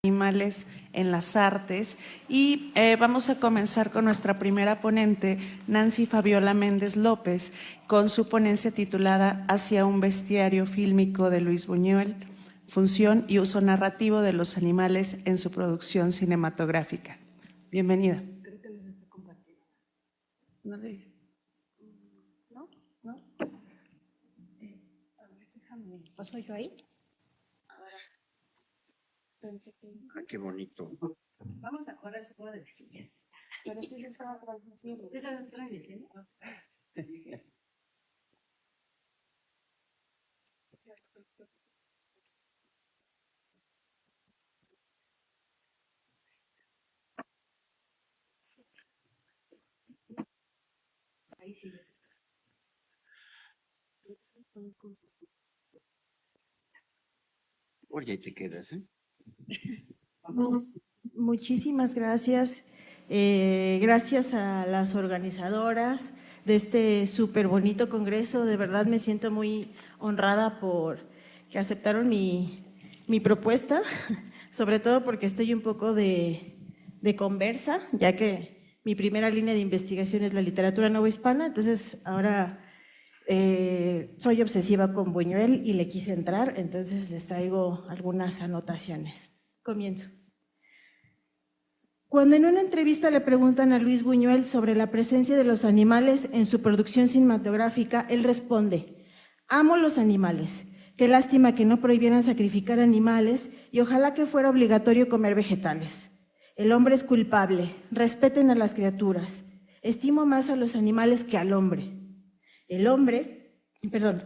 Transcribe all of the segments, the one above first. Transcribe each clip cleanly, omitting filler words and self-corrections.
animales en las artes y vamos a comenzar con nuestra primera ponente, Nancy Fabiola Méndez López, con su ponencia titulada Hacia un bestiario fílmico de Luis Buñuel, función y uso narrativo de los animales en su producción cinematográfica. Bienvenida. Creo que les estoy compartiendo. ¿No le... ¿No? ¿No? A ver, déjame. ¿Paso yo ahí? Ah, qué bonito. Vamos a jugar al juego de las sillas. Pero sí se estaba transmitiendo. ¿Esa es transmitiendo? Ahí sí ya está. Oye, ahí te quedas, ¿eh? Muchísimas gracias. Gracias a las organizadoras de este súper bonito congreso. De verdad me siento muy honrada por que aceptaron mi propuesta, sobre todo porque estoy un poco de conversa, ya que mi primera línea de investigación es la literatura novohispana, entonces ahora soy obsesiva con Buñuel y le quise entrar, entonces les traigo algunas anotaciones. Comienzo. Cuando en una entrevista le preguntan a Luis Buñuel sobre la presencia de los animales en su producción cinematográfica, él responde: amo los animales, qué lástima que no prohibieran sacrificar animales y ojalá que fuera obligatorio comer vegetales. El hombre es culpable, respeten a las criaturas, estimo más a los animales que al hombre.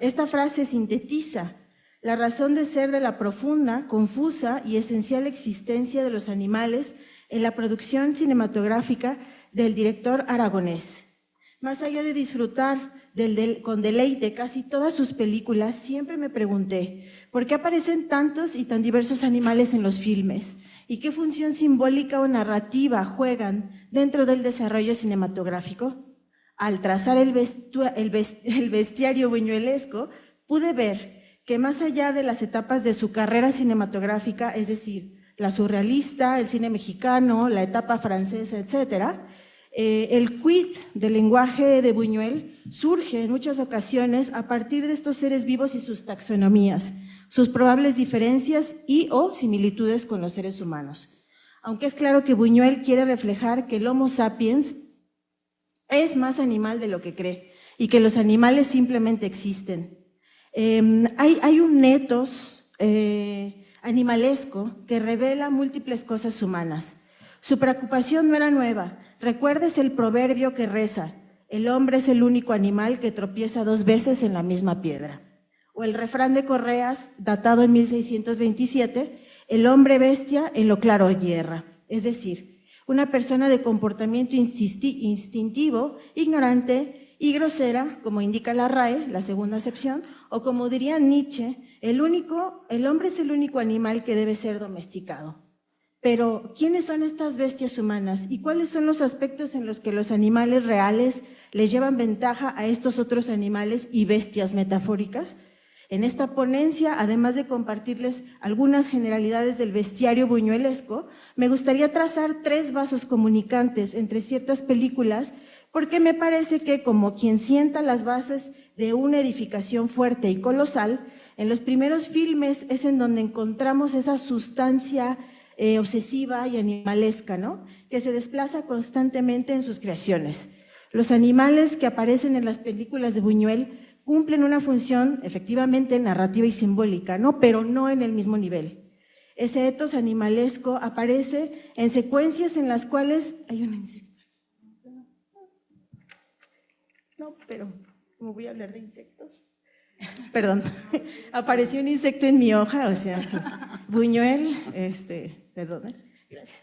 Esta frase sintetiza la razón de ser de la profunda, confusa y esencial existencia de los animales en la producción cinematográfica del director aragonés. Más allá de disfrutar con deleite casi todas sus películas, siempre me pregunté ¿por qué aparecen tantos y tan diversos animales en los filmes? ¿Y qué función simbólica o narrativa juegan dentro del desarrollo cinematográfico? Al trazar el bestiario buñuelesco, pude ver que más allá de las etapas de su carrera cinematográfica, es decir, la surrealista, el cine mexicano, la etapa francesa, etcétera, el quid del lenguaje de Buñuel surge en muchas ocasiones a partir de estos seres vivos y sus taxonomías, sus probables diferencias y o similitudes con los seres humanos. Aunque es claro que Buñuel quiere reflejar que el Homo sapiens es más animal de lo que cree y que los animales simplemente existen. Hay un ethos animalesco que revela múltiples cosas humanas. Su preocupación no era nueva. Recuerdes el proverbio que reza: el hombre es el único animal que tropieza 2 veces en la misma piedra. O el refrán de Correas, datado en 1627, el hombre bestia en lo claro hierra. Es decir, una persona de comportamiento instintivo, ignorante y grosera, como indica la RAE, la segunda acepción, o como diría Nietzsche, el hombre es el único animal que debe ser domesticado. Pero, ¿quiénes son estas bestias humanas y cuáles son los aspectos en los que los animales reales les llevan ventaja a estos otros animales y bestias metafóricas? En esta ponencia, además de compartirles algunas generalidades del bestiario buñuelesco, me gustaría trazar 3 vasos comunicantes entre ciertas películas, porque me parece que, como quien sienta las bases de una edificación fuerte y colosal, en los primeros filmes es en donde encontramos esa sustancia obsesiva y animalesca, ¿no?, que se desplaza constantemente en sus creaciones. Los animales que aparecen en las películas de Buñuel cumplen una función efectivamente narrativa y simbólica, ¿no?, pero no en el mismo nivel. Ese ethos animalesco aparece en secuencias en las cuales hay un insecto. No, pero ¿cómo voy a hablar de insectos? Perdón, apareció un insecto en mi hoja, o sea, Buñuel, perdón, gracias.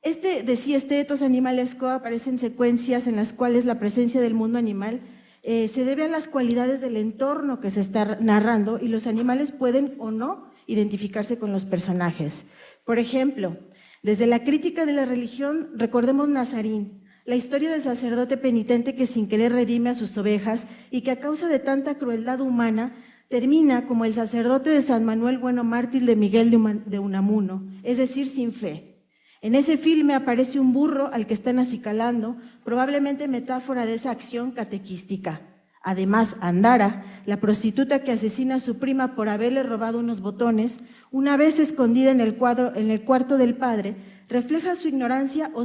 Este ethos animalesco aparece en secuencias en las cuales la presencia del mundo animal se debe a las cualidades del entorno que se está narrando y los animales pueden o no identificarse con los personajes. Por ejemplo, desde la crítica de la religión, recordemos Nazarín, la historia del sacerdote penitente que sin querer redime a sus ovejas y que a causa de tanta crueldad humana termina como el sacerdote de San Manuel Bueno Mártir de Miguel de Unamuno, es decir, sin fe. En ese filme aparece un burro al que están acicalando, probablemente metáfora de esa acción catequística. Además, Andara, la prostituta que asesina a su prima por haberle robado unos botones, una vez escondida en el cuarto del padre, refleja su ignorancia o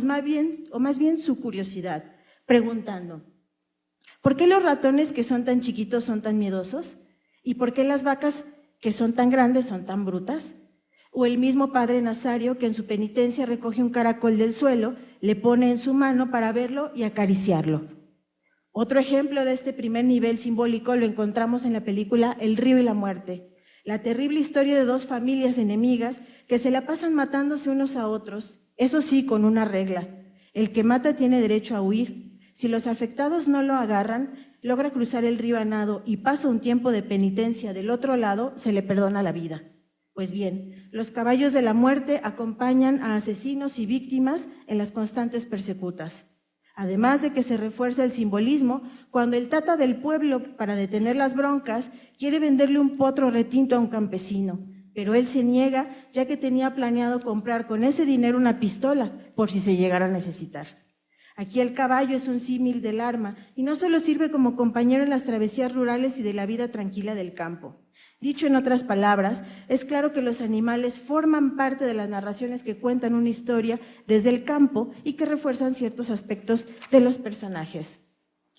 más bien su curiosidad, preguntando: ¿por qué los ratones que son tan chiquitos son tan miedosos? ¿Y por qué las vacas que son tan grandes son tan brutas? O el mismo padre Nazario que en su penitencia recoge un caracol del suelo, le pone en su mano para verlo y acariciarlo. Otro ejemplo de este primer nivel simbólico lo encontramos en la película El río y la muerte, la terrible historia de dos familias enemigas que se la pasan matándose unos a otros, eso sí, con una regla: el que mata tiene derecho a huir. Si los afectados no lo agarran, logra cruzar el río a nado y pasa un tiempo de penitencia del otro lado, se le perdona la vida. Pues bien, los caballos de la muerte acompañan a asesinos y víctimas en las constantes persecutas. Además de que se refuerza el simbolismo cuando el tata del pueblo, para detener las broncas, quiere venderle un potro retinto a un campesino, pero él se niega ya que tenía planeado comprar con ese dinero una pistola por si se llegara a necesitar. Aquí el caballo es un símil del arma y no solo sirve como compañero en las travesías rurales y de la vida tranquila del campo. Dicho en otras palabras, es claro que los animales forman parte de las narraciones que cuentan una historia desde el campo y que refuerzan ciertos aspectos de los personajes.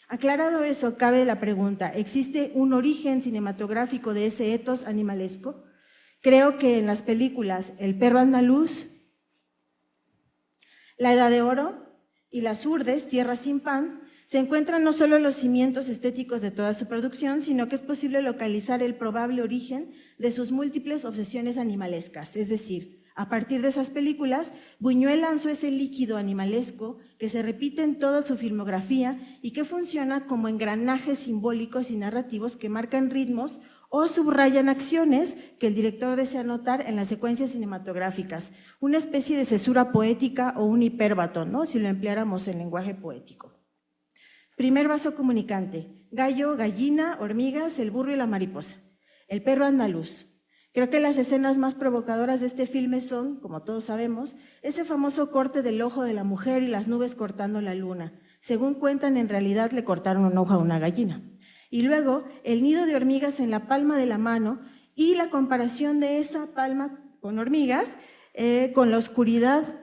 Aclarado eso, cabe la pregunta: ¿existe un origen cinematográfico de ese etos animalesco? Creo que en las películas El perro andaluz, La Edad de Oro y Las Urdes, Tierra sin pan, se encuentran no solo los cimientos estéticos de toda su producción, sino que es posible localizar el probable origen de sus múltiples obsesiones animalescas. Es decir, a partir de esas películas, Buñuel lanzó ese líquido animalesco que se repite en toda su filmografía y que funciona como engranajes simbólicos y narrativos que marcan ritmos o subrayan acciones que el director desea notar en las secuencias cinematográficas, una especie de cesura poética o un hipérbaton, ¿no?, si lo empleáramos en lenguaje poético. Primer vaso comunicante: gallo, gallina, hormigas, el burro y la mariposa. El perro andaluz. Creo que las escenas más provocadoras de este filme son, como todos sabemos, ese famoso corte del ojo de la mujer y las nubes cortando la luna. Según cuentan, en realidad le cortaron un ojo a una gallina. Y luego, el nido de hormigas en la palma de la mano y la comparación de esa palma con hormigas con la oscuridad,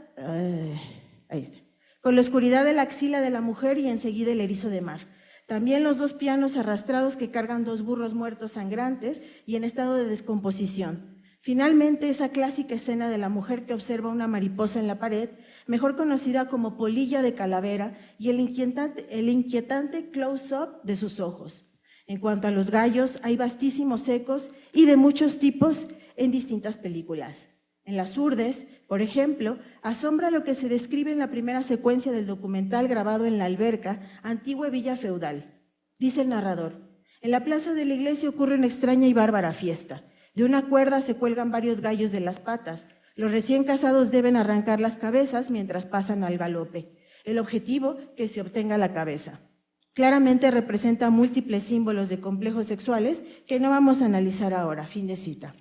ahí está, con la oscuridad de la axila de la mujer y enseguida el erizo de mar. También los dos pianos arrastrados que cargan dos burros muertos sangrantes y en estado de descomposición. Finalmente, esa clásica escena de la mujer que observa una mariposa en la pared, mejor conocida como polilla de calavera, y el inquietante close-up de sus ojos. En cuanto a los gallos, hay vastísimos ecos y de muchos tipos en distintas películas. En Las Urdes, por ejemplo, asombra lo que se describe en la primera secuencia del documental grabado en La Alberca, antigua villa feudal. Dice el narrador: en la plaza de la iglesia ocurre una extraña y bárbara fiesta. De una cuerda se cuelgan varios gallos de las patas. Los recién casados deben arrancar las cabezas mientras pasan al galope. El objetivo, que se obtenga la cabeza. Claramente representa múltiples símbolos de complejos sexuales que no vamos a analizar ahora. Fin de cita.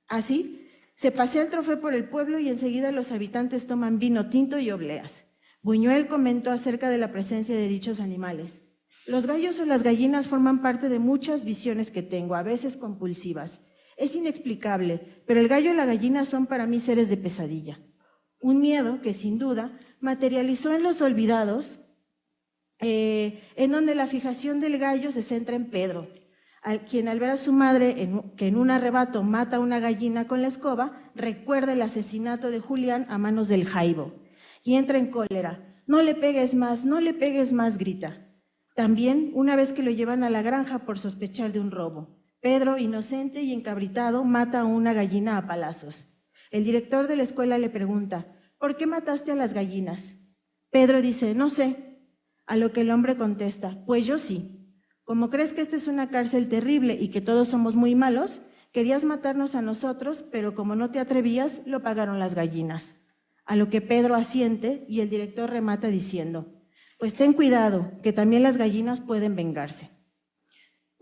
Así, se pasea el trofeo por el pueblo y enseguida los habitantes toman vino tinto y obleas. Buñuel comentó acerca de la presencia de dichos animales: los gallos o las gallinas forman parte de muchas visiones que tengo, a veces compulsivas. Es inexplicable, pero el gallo y la gallina son para mí seres de pesadilla. Un miedo que, sin duda, materializó en Los Olvidados, en donde la fijación del gallo se centra en Pedro, quien al ver a su madre que en un arrebato mata a una gallina con la escoba, recuerda el asesinato de Julián a manos del Jaibo y entra en cólera. No le pegues más, grita. También, una vez que lo llevan a la granja por sospechar de un robo, Pedro, inocente y encabritado, mata a una gallina a palazos. El director de la escuela le pregunta: ¿por qué mataste a las gallinas? Pedro dice: no sé. A lo que el hombre contesta: pues yo sí. Como crees que esta es una cárcel terrible y que todos somos muy malos, querías matarnos a nosotros, pero como no te atrevías, lo pagaron las gallinas. A lo que Pedro asiente y el director remata diciendo: pues ten cuidado, que también las gallinas pueden vengarse.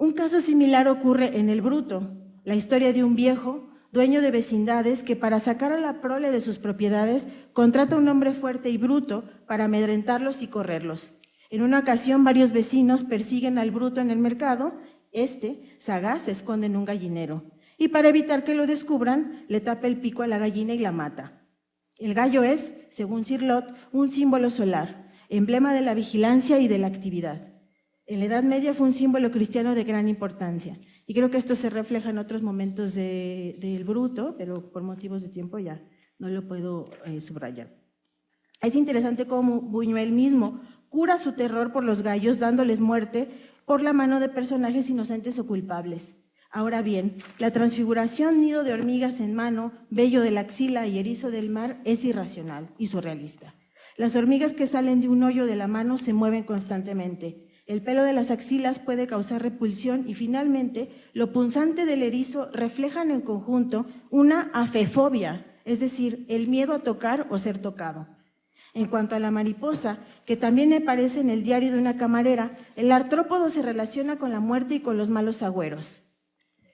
Un caso similar ocurre en El Bruto, la historia de un viejo, dueño de vecindades, que para sacar a la prole de sus propiedades contrata a un hombre fuerte y bruto para amedrentarlos y correrlos. En una ocasión, varios vecinos persiguen al bruto en el mercado. Sagaz, se esconde en un gallinero y para evitar que lo descubran, le tapa el pico a la gallina y la mata. El gallo es, según Cirlot, un símbolo solar, emblema de la vigilancia y de la actividad. En la Edad Media fue un símbolo cristiano de gran importancia y creo que esto se refleja en otros momentos del Bruto, pero por motivos de tiempo ya no lo puedo subrayar. Es interesante cómo Buñuel mismo cura su terror por los gallos dándoles muerte por la mano de personajes inocentes o culpables. Ahora bien, la transfiguración nido de hormigas en mano, vello de la axila y erizo del mar es irracional y surrealista. Las hormigas que salen de un hoyo de la mano se mueven constantemente. El pelo de las axilas puede causar repulsión y finalmente lo punzante del erizo reflejan en conjunto una afefobia, es decir, el miedo a tocar o ser tocado. En cuanto a la mariposa, que también aparece en el diario de una camarera, el artrópodo se relaciona con la muerte y con los malos agüeros.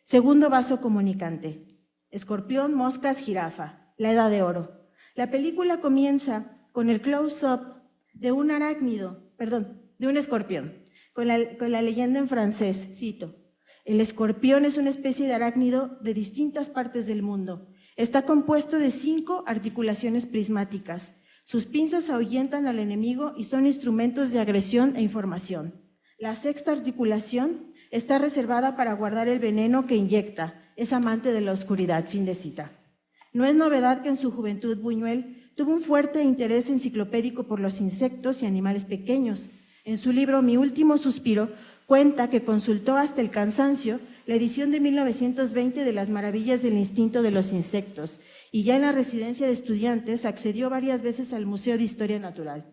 Segundo vaso comunicante. Escorpión, moscas, jirafa. La Edad de Oro. La película comienza con el close-up de un de un escorpión, con la leyenda en francés, cito: el escorpión es una especie de arácnido de distintas partes del mundo. Está compuesto de 5 articulaciones prismáticas. Sus pinzas ahuyentan al enemigo y son instrumentos de agresión e información. La 6ª articulación está reservada para guardar el veneno que inyecta. Es amante de la oscuridad. Fin de cita. No es novedad que en su juventud Buñuel tuvo un fuerte interés enciclopédico por los insectos y animales pequeños. En su libro Mi último suspiro cuenta que consultó hasta el cansancio la edición de 1920 de Las maravillas del instinto de los insectos y ya en la residencia de estudiantes accedió varias veces al Museo de Historia Natural.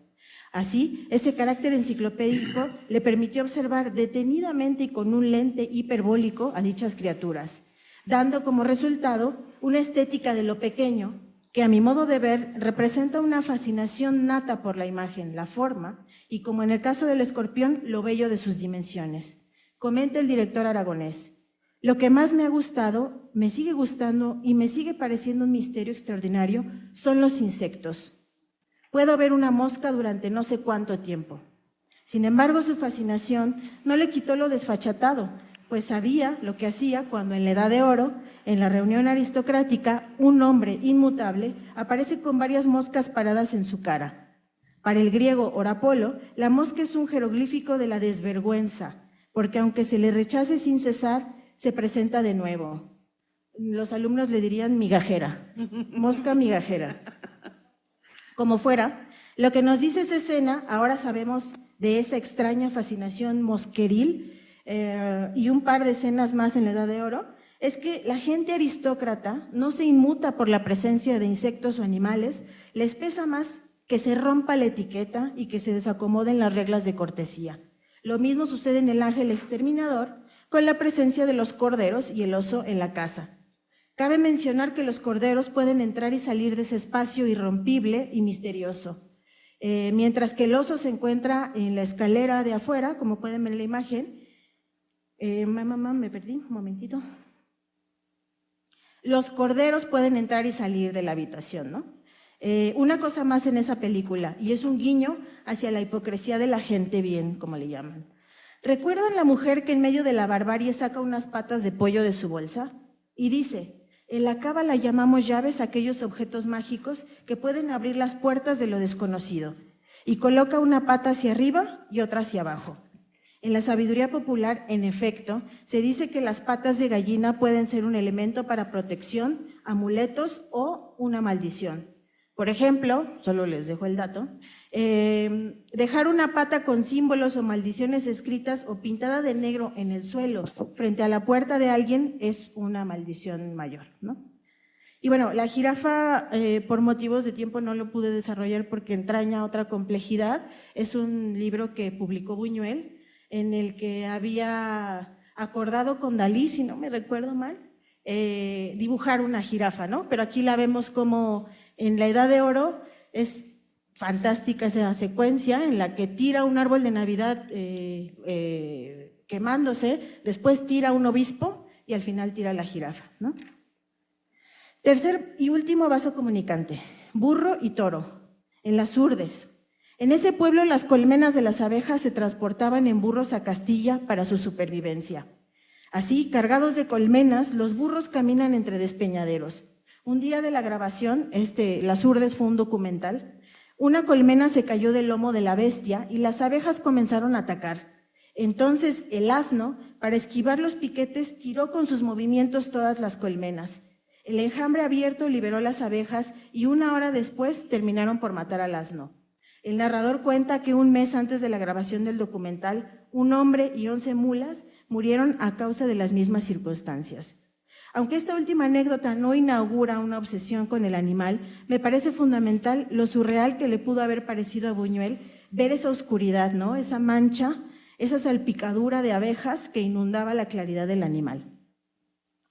Así, ese carácter enciclopédico le permitió observar detenidamente y con un lente hiperbólico a dichas criaturas, dando como resultado una estética de lo pequeño que, a mi modo de ver, representa una fascinación nata por la imagen, la forma y, como en el caso del escorpión, lo bello de sus dimensiones. Comenta el director aragonés: lo que más me ha gustado, me sigue gustando y me sigue pareciendo un misterio extraordinario son los insectos. Puedo ver una mosca durante no sé cuánto tiempo. Sin embargo, su fascinación no le quitó lo desfachatado, pues sabía lo que hacía cuando en la Edad de Oro, en la reunión aristocrática, un hombre inmutable aparece con varias moscas paradas en su cara. Para el griego Orapolo, la mosca es un jeroglífico de la desvergüenza, porque aunque se le rechace sin cesar, se presenta de nuevo. Los alumnos le dirían migajera, mosca migajera. Como fuera, lo que nos dice esa escena, ahora sabemos de esa extraña fascinación mosqueril y un par de escenas más en la Edad de Oro, es que la gente aristócrata no se inmuta por la presencia de insectos o animales, les pesa más que se rompa la etiqueta y que se desacomoden las reglas de cortesía. Lo mismo sucede en El Ángel Exterminador, con la presencia de los corderos y el oso en la casa. Cabe mencionar que los corderos pueden entrar y salir de ese espacio irrompible y misterioso, mientras que el oso se encuentra en la escalera de afuera, como pueden ver en la imagen. Me perdí, un momentito. Los corderos pueden entrar y salir de la habitación, ¿no? Una cosa más en esa película, y es un guiño hacia la hipocresía de la gente bien, como le llaman. ¿Recuerdan la mujer que en medio de la barbarie saca unas patas de pollo de su bolsa? Y dice: en la cábala llamamos llaves a aquellos objetos mágicos que pueden abrir las puertas de lo desconocido. Y coloca una pata hacia arriba y otra hacia abajo. En la sabiduría popular, en efecto, se dice que las patas de gallina pueden ser un elemento para protección, amuletos o una maldición. Por ejemplo, solo les dejo el dato, dejar una pata con símbolos o maldiciones escritas o pintada de negro en el suelo frente a la puerta de alguien es una maldición mayor, ¿no? Y bueno, la jirafa, por motivos de tiempo no lo pude desarrollar porque entraña otra complejidad. Es un libro que publicó Buñuel, en el que había acordado con Dalí, si no me recuerdo mal, dibujar una jirafa, ¿no? Pero aquí la vemos como en la Edad de Oro. Es fantástica esa secuencia en la que tira un árbol de Navidad quemándose, después tira un obispo y al final tira la jirafa, ¿no? Tercer y último vaso comunicante, burro y toro, en las Urdes. En ese pueblo las colmenas de las abejas se transportaban en burros a Castilla para su supervivencia. Así, cargados de colmenas, los burros caminan entre despeñaderos. Un día de la grabación, Las Urdes fue un documental, una colmena se cayó del lomo de la bestia y las abejas comenzaron a atacar. Entonces el asno, para esquivar los piquetes, tiró con sus movimientos todas las colmenas. El enjambre abierto liberó las abejas y 1 hora después terminaron por matar al asno. El narrador cuenta que un mes antes de la grabación del documental, un hombre y 11 mulas murieron a causa de las mismas circunstancias. Aunque esta última anécdota no inaugura una obsesión con el animal, me parece fundamental lo surreal que le pudo haber parecido a Buñuel ver esa oscuridad, ¿no? Esa mancha, esa salpicadura de abejas que inundaba la claridad del animal.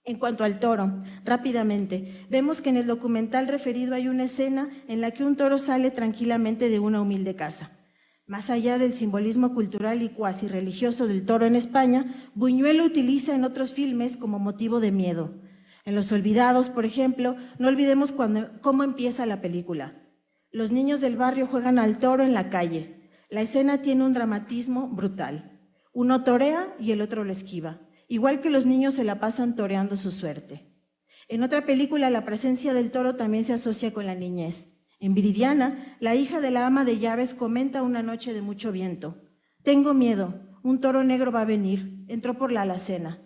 En cuanto al toro, rápidamente, vemos que en el documental referido hay una escena en la que un toro sale tranquilamente de una humilde casa. Más allá del simbolismo cultural y cuasi religioso del toro en España, Buñuel lo utiliza en otros filmes como motivo de miedo. En Los Olvidados, por ejemplo, no olvidemos cómo empieza la película. Los niños del barrio juegan al toro en la calle. La escena tiene un dramatismo brutal. Uno torea y el otro lo esquiva. Igual que los niños se la pasan toreando su suerte. En otra película, la presencia del toro también se asocia con la niñez. En Viridiana, la hija de la ama de llaves comenta una noche de mucho viento: «Tengo miedo, un toro negro va a venir, entró por la alacena».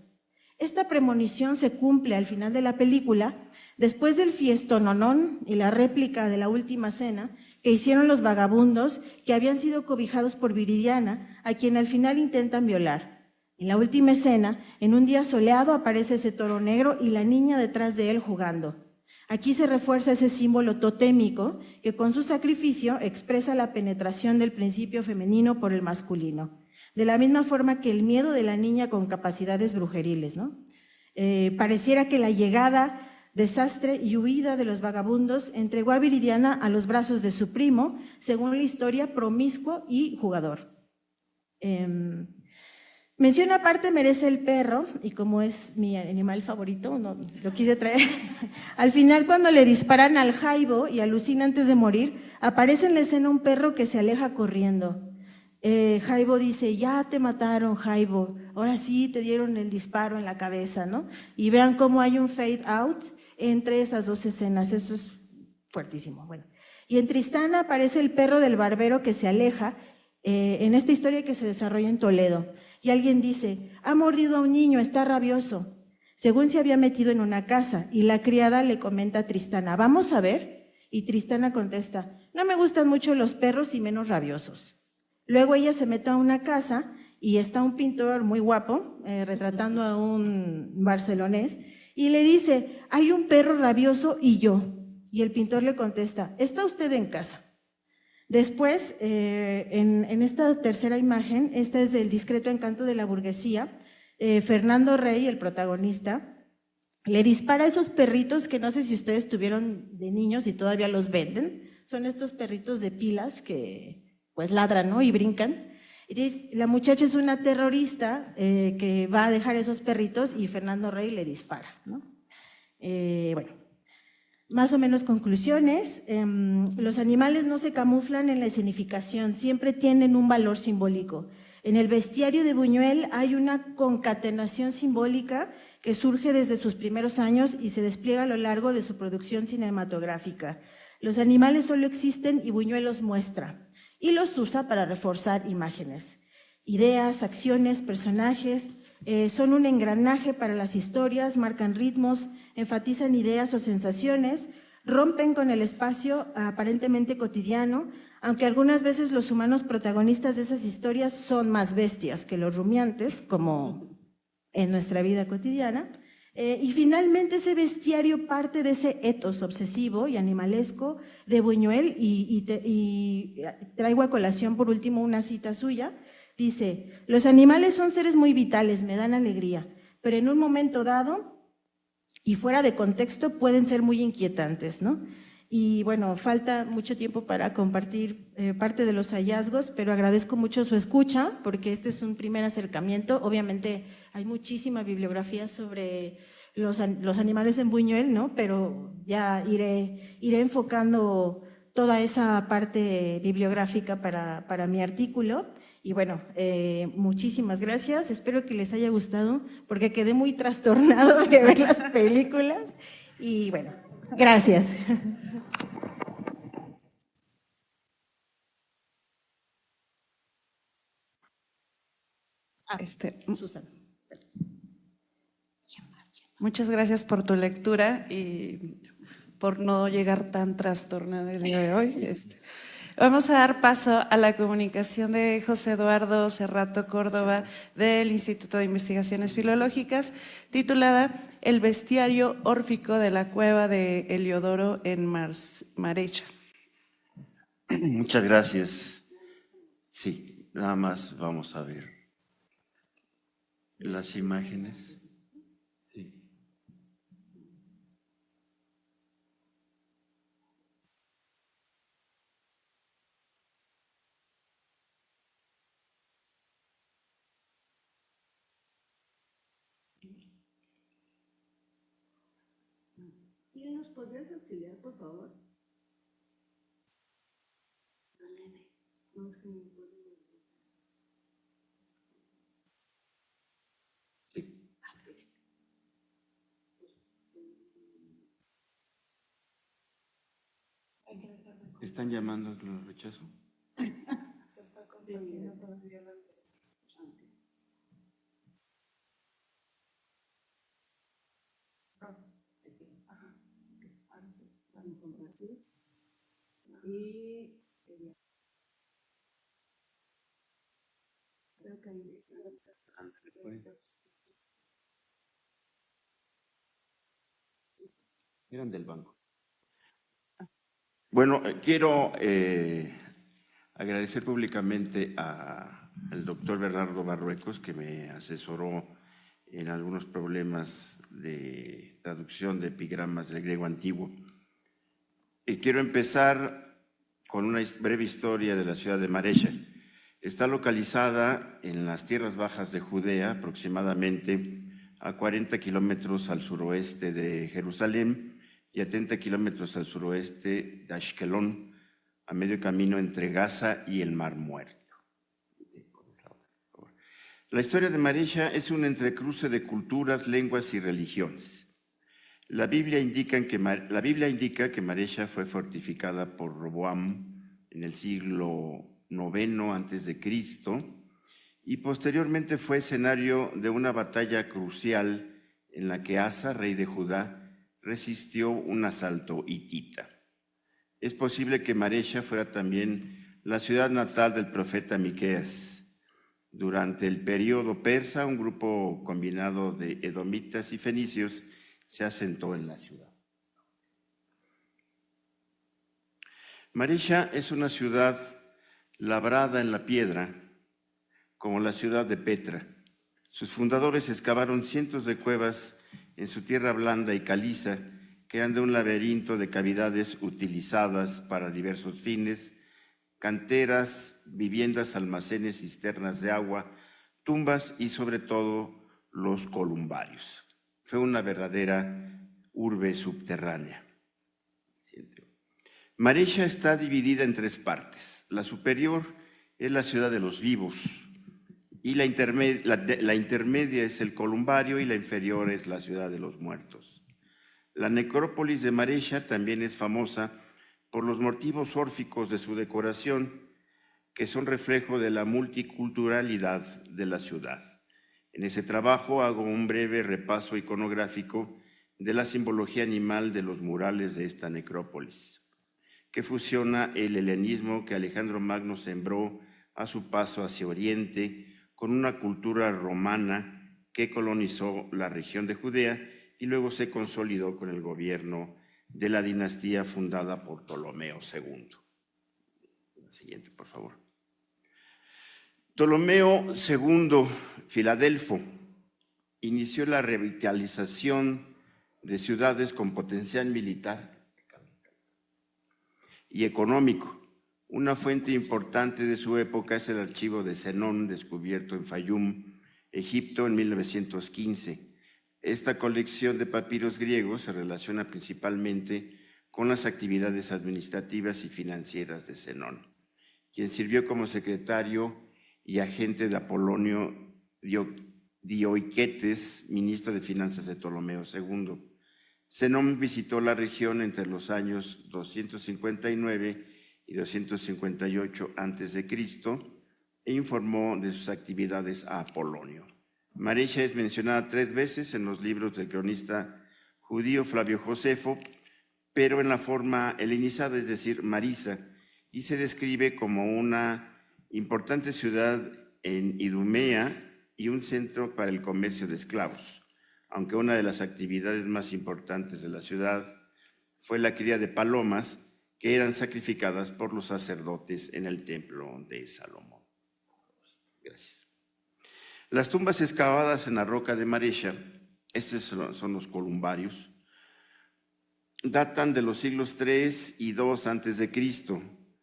Esta premonición se cumple al final de la película, después del fiestononón y la réplica de la última cena que hicieron los vagabundos que habían sido cobijados por Viridiana, a quien al final intentan violar. En la última escena, en un día soleado, aparece ese toro negro y la niña detrás de él jugando. Aquí se refuerza ese símbolo totémico que con su sacrificio expresa la penetración del principio femenino por el masculino. De la misma forma que el miedo de la niña con capacidades brujeriles, ¿no? Pareciera que la llegada, desastre y huida de los vagabundos entregó a Viridiana a los brazos de su primo, según la historia, promiscuo y jugador. Mención aparte merece el perro, y como es mi animal favorito, no, lo quise traer. Al final, cuando le disparan al Jaibo y alucina antes de morir, aparece en la escena un perro que se aleja corriendo. Jaibo dice: «Ya te mataron, Jaibo, ahora sí te dieron el disparo en la cabeza», ¿no? Y vean cómo hay un fade out entre esas dos escenas, eso es fuertísimo. Bueno, y en Tristana aparece el perro del barbero que se aleja, en esta historia que se desarrolla en Toledo. Y alguien dice: «Ha mordido a un niño, está rabioso», según se había metido en una casa, y la criada le comenta a Tristana: «Vamos a ver», y Tristana contesta: «No me gustan mucho los perros y menos rabiosos». Luego ella se mete a una casa y está un pintor muy guapo, retratando a un barcelonés, y le dice: «Hay un perro rabioso y yo». Y el pintor le contesta: «¿Está usted en casa?». Después, en esta tercera imagen, esta es del Discreto encanto de la burguesía, Fernando Rey, el protagonista, le dispara a esos perritos que no sé si ustedes tuvieron de niños y todavía los venden. Son estos perritos de pilas que pues ladran, ¿no? Y brincan. Y la muchacha es una terrorista que va a dejar esos perritos y Fernando Rey le dispara, ¿no? Bueno. Más o menos conclusiones. Los animales no se camuflan en la escenificación, siempre tienen un valor simbólico. En el bestiario de Buñuel hay una concatenación simbólica que surge desde sus primeros años y se despliega a lo largo de su producción cinematográfica. Los animales solo existen y Buñuel los muestra y los usa para reforzar imágenes. Ideas, acciones, personajes son un engranaje para las historias, marcan ritmos, enfatizan ideas o sensaciones, rompen con el espacio aparentemente cotidiano, aunque algunas veces los humanos protagonistas de esas historias son más bestias que los rumiantes, como en nuestra vida cotidiana. Y finalmente ese bestiario parte de ese etos obsesivo y animalesco de Buñuel, y traigo a colación por último una cita suya. Dice: «Los animales son seres muy vitales, me dan alegría, pero en un momento dado y fuera de contexto pueden ser muy inquietantes», ¿no? Y bueno, falta mucho tiempo para compartir parte de los hallazgos, pero agradezco mucho su escucha porque este es un primer acercamiento. Obviamente hay muchísima bibliografía sobre los animales en Buñuel, ¿no? Pero ya iré enfocando toda esa parte bibliográfica para mi artículo. Y bueno, muchísimas gracias. Espero que les haya gustado porque quedé muy trastornado de ver las películas. Y bueno, gracias. Susana. Muchas gracias por tu lectura y por no llegar tan trastornada el día de hoy. Vamos a dar paso a la comunicación de José Eduardo Cerrato Córdoba del Instituto de Investigaciones Filológicas, titulada El bestiario órfico de la cueva de Heliodoro en Marecha. Muchas gracias. Sí, nada más vamos a ver las imágenes. Sí. ¿Quién nos podrías auxiliar, por favor? No se ve. No, es que no puedo. ¿Están llamando al rechazo? Se está compartiendo todavía la... Y creo que ahí Eran del banco. Bueno, quiero agradecer públicamente al doctor Bernardo Barruecos, que me asesoró en algunos problemas de traducción de epigramas del griego antiguo. Y quiero empezar con una breve historia de la ciudad de Marecha. Está localizada en las tierras bajas de Judea, aproximadamente a 40 kilómetros al suroeste de Jerusalén y a 30 kilómetros al suroeste de Ashkelon, a medio camino entre Gaza y el Mar Muerto. La historia de Marecha es un entrecruce de culturas, lenguas y religiones. La Biblia indica que Marecha fue fortificada por Roboam en el siglo IX a.C. y posteriormente fue escenario de una batalla crucial en la que Asa, rey de Judá, resistió un asalto hitita. Es posible que Marecha fuera también la ciudad natal del profeta Miqueas. Durante el periodo persa, un grupo combinado de edomitas y fenicios se asentó en la ciudad. Marecha es una ciudad labrada en la piedra, como la ciudad de Petra. Sus fundadores excavaron cientos de cuevas en su tierra blanda y caliza, creando un laberinto de cavidades utilizadas para diversos fines: canteras, viviendas, almacenes, cisternas de agua, tumbas y sobre todo los columbarios. Fue una verdadera urbe subterránea. Marecha está dividida en tres partes. La superior es la ciudad de los vivos, y la intermedia es el columbario y la inferior es la ciudad de los muertos. La necrópolis de Marecha también es famosa por los motivos órficos de su decoración, que son reflejo de la multiculturalidad de la ciudad. En ese trabajo hago un breve repaso iconográfico de la simbología animal de los murales de esta necrópolis, que fusiona el helenismo que Alejandro Magno sembró a su paso hacia Oriente con una cultura romana que colonizó la región de Judea y luego se consolidó con el gobierno de la dinastía fundada por Ptolomeo II. La siguiente, por favor. Ptolomeo II Filadelfo inició la revitalización de ciudades con potencial militar y económico. Una fuente importante de su época es el archivo de Zenón, descubierto en Fayum, Egipto, en 1915. Esta colección de papiros griegos se relaciona principalmente con las actividades administrativas y financieras de Zenón, quien sirvió como secretario y agente de Apolonio Dioiquetes, ministro de Finanzas de Ptolomeo II. Zenón visitó la región entre los años 259 y 258 a.C. e informó de sus actividades a Apolonio. Marecia es mencionada 3 veces en los libros del cronista judío Flavio Josefo, pero en la forma helenizada, es decir, Marisa, y se describe como una importante ciudad en Idumea y un centro para el comercio de esclavos, aunque una de las actividades más importantes de la ciudad fue la cría de palomas que eran sacrificadas por los sacerdotes en el templo de Salomón. Gracias. Las tumbas excavadas en la roca de Marecia, estos son los columbarios, datan de los siglos III y II a.C.,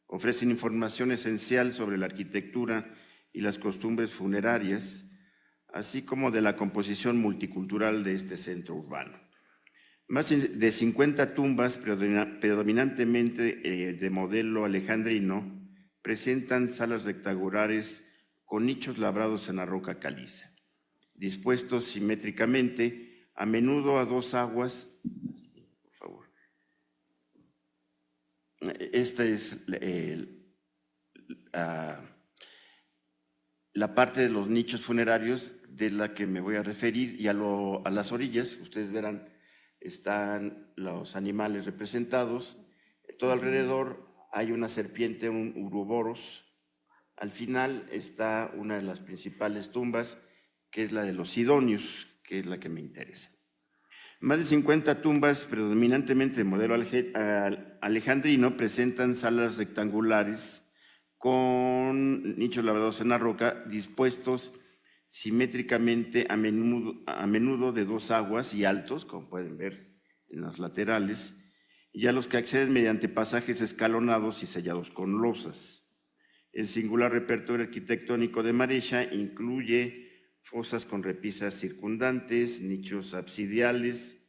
ofrecen información esencial sobre la arquitectura y las costumbres funerarias, así como de la composición multicultural de este centro urbano. Más de 50 tumbas, predominantemente de modelo alejandrino, presentan salas rectangulares con nichos labrados en la roca caliza, dispuestos simétricamente, a menudo a 2 aguas. Por favor. Esta es la parte de los nichos funerarios de la que me voy a referir, y a las orillas, ustedes verán, están los animales representados. Todo alrededor hay una serpiente, un uroboros. Al final está una de las principales tumbas, que es la de los sidonios, que es la que me interesa. Más de 50 tumbas, predominantemente de modelo alejandrino, presentan salas rectangulares con nichos labrados en la roca, dispuestos simétricamente a menudo de 2 aguas y altos, como pueden ver en los laterales, y a los que acceden mediante pasajes escalonados y sellados con losas. El singular repertorio arquitectónico de Marecia incluye fosas con repisas circundantes, nichos absidiales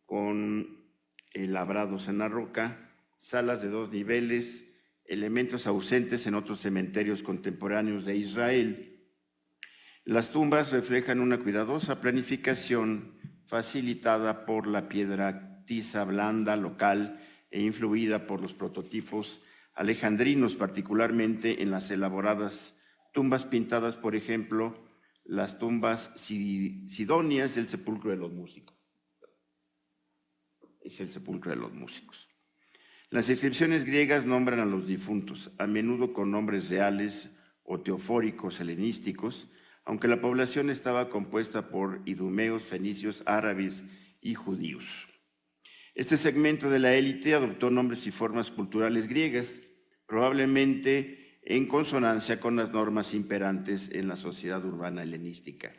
con labrados en la roca, salas de 2 niveles, elementos ausentes en otros cementerios contemporáneos de Israel. Las tumbas reflejan una cuidadosa planificación facilitada por la piedra tiza blanda local e influida por los prototipos alejandrinos, particularmente en las elaboradas tumbas pintadas, por ejemplo, las tumbas sidonias del sepulcro de los músicos. Es el sepulcro de los músicos. Las inscripciones griegas nombran a los difuntos, a menudo con nombres reales o teofóricos helenísticos, aunque la población estaba compuesta por idumeos, fenicios, árabes y judíos. Este segmento de la élite adoptó nombres y formas culturales griegas, probablemente en consonancia con las normas imperantes en la sociedad urbana helenística.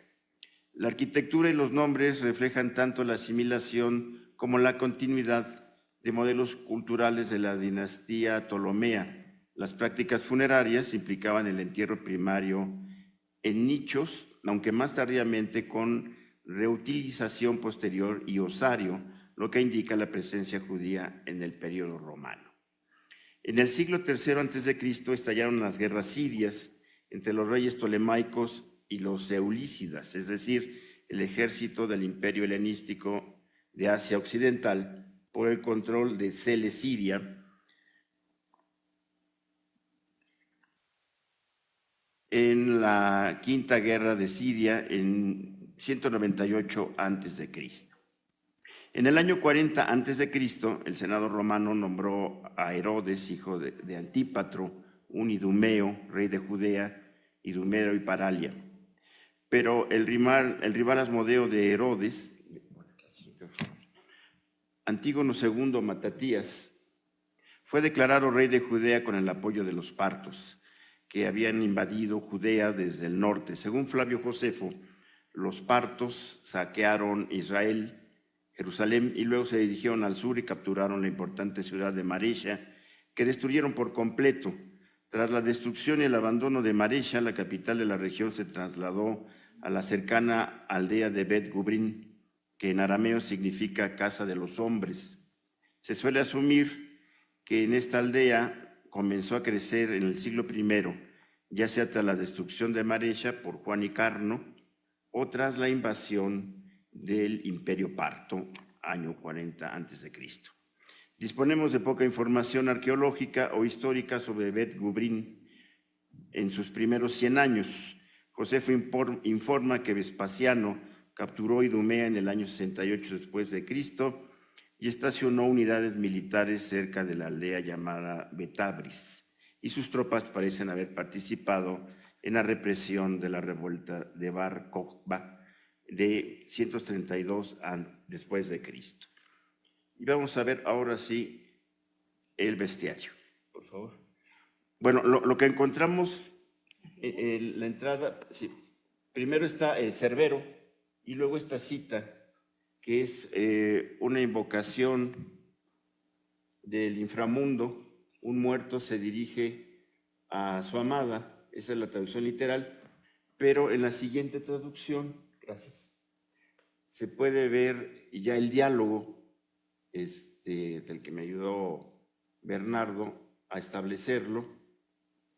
La arquitectura y los nombres reflejan tanto la asimilación como la continuidad de modelos culturales de la dinastía Ptolomea. Las prácticas funerarias implicaban el entierro primario en nichos, aunque más tardíamente con reutilización posterior y osario, lo que indica la presencia judía en el periodo romano. En el siglo III a.C. estallaron las guerras sirias entre los reyes ptolemaicos y los eulícidas, es decir, el ejército del imperio helenístico de Asia Occidental, por el control de Celesiria, en la Quinta Guerra de Siria en 198 a.C. En el año 40 a.C., el Senado romano nombró a Herodes, hijo de Antípatro, un idumeo, rey de Judea, Idumeo y Paralia. Pero el rival Asmodeo de Herodes, Antígono II Matatías, fue declarado rey de Judea con el apoyo de los partos, que habían invadido Judea desde el norte. Según Flavio Josefo, los partos saquearon Jerusalén, y luego se dirigieron al sur y capturaron la importante ciudad de Marecia, que destruyeron por completo. Tras la destrucción y el abandono de Maresha, la capital de la región se trasladó a la cercana aldea de Bet Gubrin, que en arameo significa casa de los hombres. Se suele asumir que en esta aldea comenzó a crecer en el siglo I, ya sea tras la destrucción de Maresha por Juan y Carno o tras la invasión del Imperio Parto, año 40 a.C. Disponemos de poca información arqueológica o histórica sobre Bet Gubrin en sus primeros 100 años. Josefo informa que Vespasiano capturó Idumea en el año 68 después de Cristo y estacionó unidades militares cerca de la aldea llamada Betabris, y sus tropas parecen haber participado en la represión de la revuelta de Bar Kokhba de 132 después de Cristo. Y vamos a ver ahora sí el bestiario, por favor. Bueno, lo que encontramos en la entrada, sí, primero está el Cerbero y luego esta cita, que es una invocación del inframundo. Un muerto se dirige a su amada, esa es la traducción literal, pero en la siguiente traducción, gracias, se puede ver ya el diálogo del que me ayudó Bernardo a establecerlo.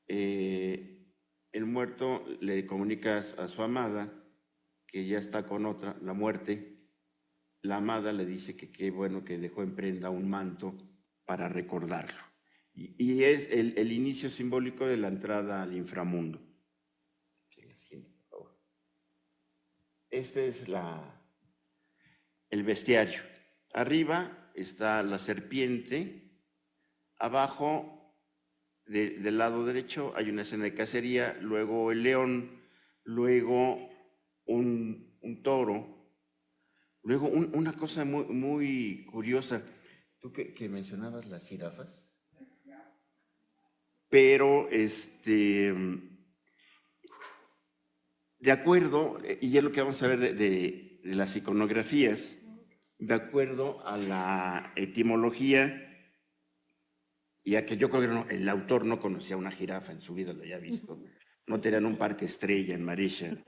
El muerto le comunica a su amada que ya está con otra, la muerte. La amada le dice que qué bueno que dejó en prenda un manto para recordarlo. Y es el inicio simbólico de la entrada al inframundo. Por favor. Este es el bestiario. Arriba está la serpiente. Abajo, del lado derecho, hay una escena de cacería, luego el león, luego un toro. Luego, una cosa muy, muy curiosa, tú que mencionabas las jirafas, pero de acuerdo, y es lo que vamos a ver de las iconografías, de acuerdo a la etimología, y a que yo creo que el autor no conocía una jirafa en su vida, lo había visto, no tenían un parque estrella en Maresha,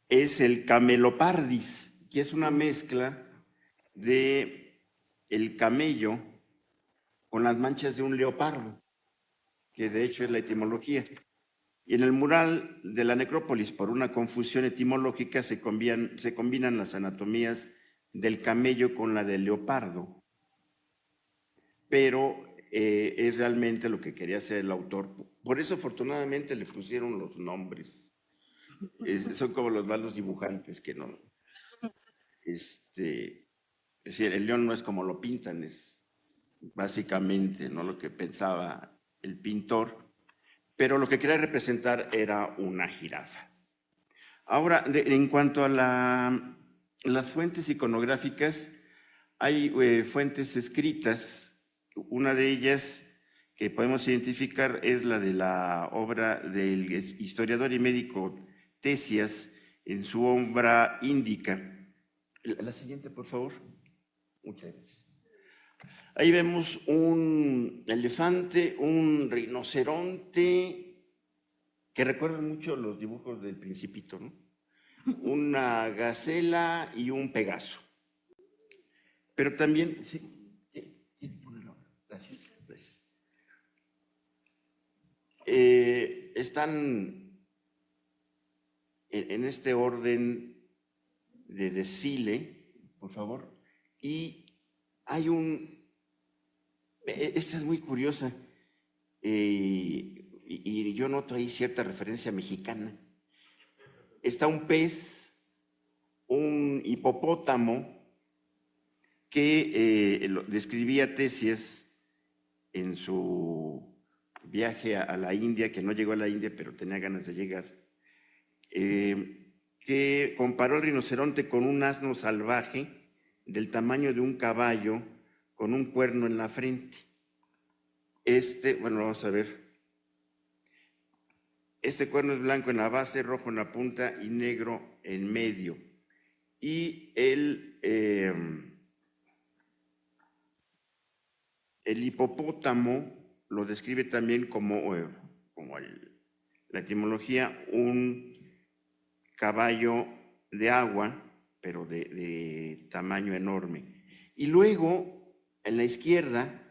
es el camelopardis, que es una mezcla de el camello con las manchas de un leopardo, que de hecho es la etimología. Y en el mural de la necrópolis, por una confusión etimológica, se combinan las anatomías del camello con la del leopardo, pero es realmente lo que quería hacer el autor. Por eso, afortunadamente, le pusieron los nombres. Son como los malos dibujantes que no... es decir, el león no es como lo pintan, es básicamente no lo que pensaba el pintor, pero lo que quería representar era una jirafa. Ahora, en cuanto a las fuentes iconográficas, hay fuentes escritas. Una de ellas que podemos identificar es la de la obra del historiador y médico Tesias en su obra Índica. La siguiente, por favor. Muchas gracias. Ahí vemos un elefante, un rinoceronte, que recuerdan mucho los dibujos del Principito, ¿no? Una gacela y un pegaso. Pero también, sí, gracias. Están en este orden de desfile, por favor, y hay esta es muy curiosa, y yo noto ahí cierta referencia mexicana. Está un pez, un hipopótamo, que describía Tesias en su viaje a la India, que no llegó a la India, pero tenía ganas de llegar, que comparó el rinoceronte con un asno salvaje del tamaño de un caballo con un cuerno en la frente. Bueno, vamos a ver. Este cuerno es blanco en la base, rojo en la punta y negro en medio. Y el El hipopótamo lo describe también como la etimología, un caballo de agua, pero de tamaño enorme. Y luego, en la izquierda,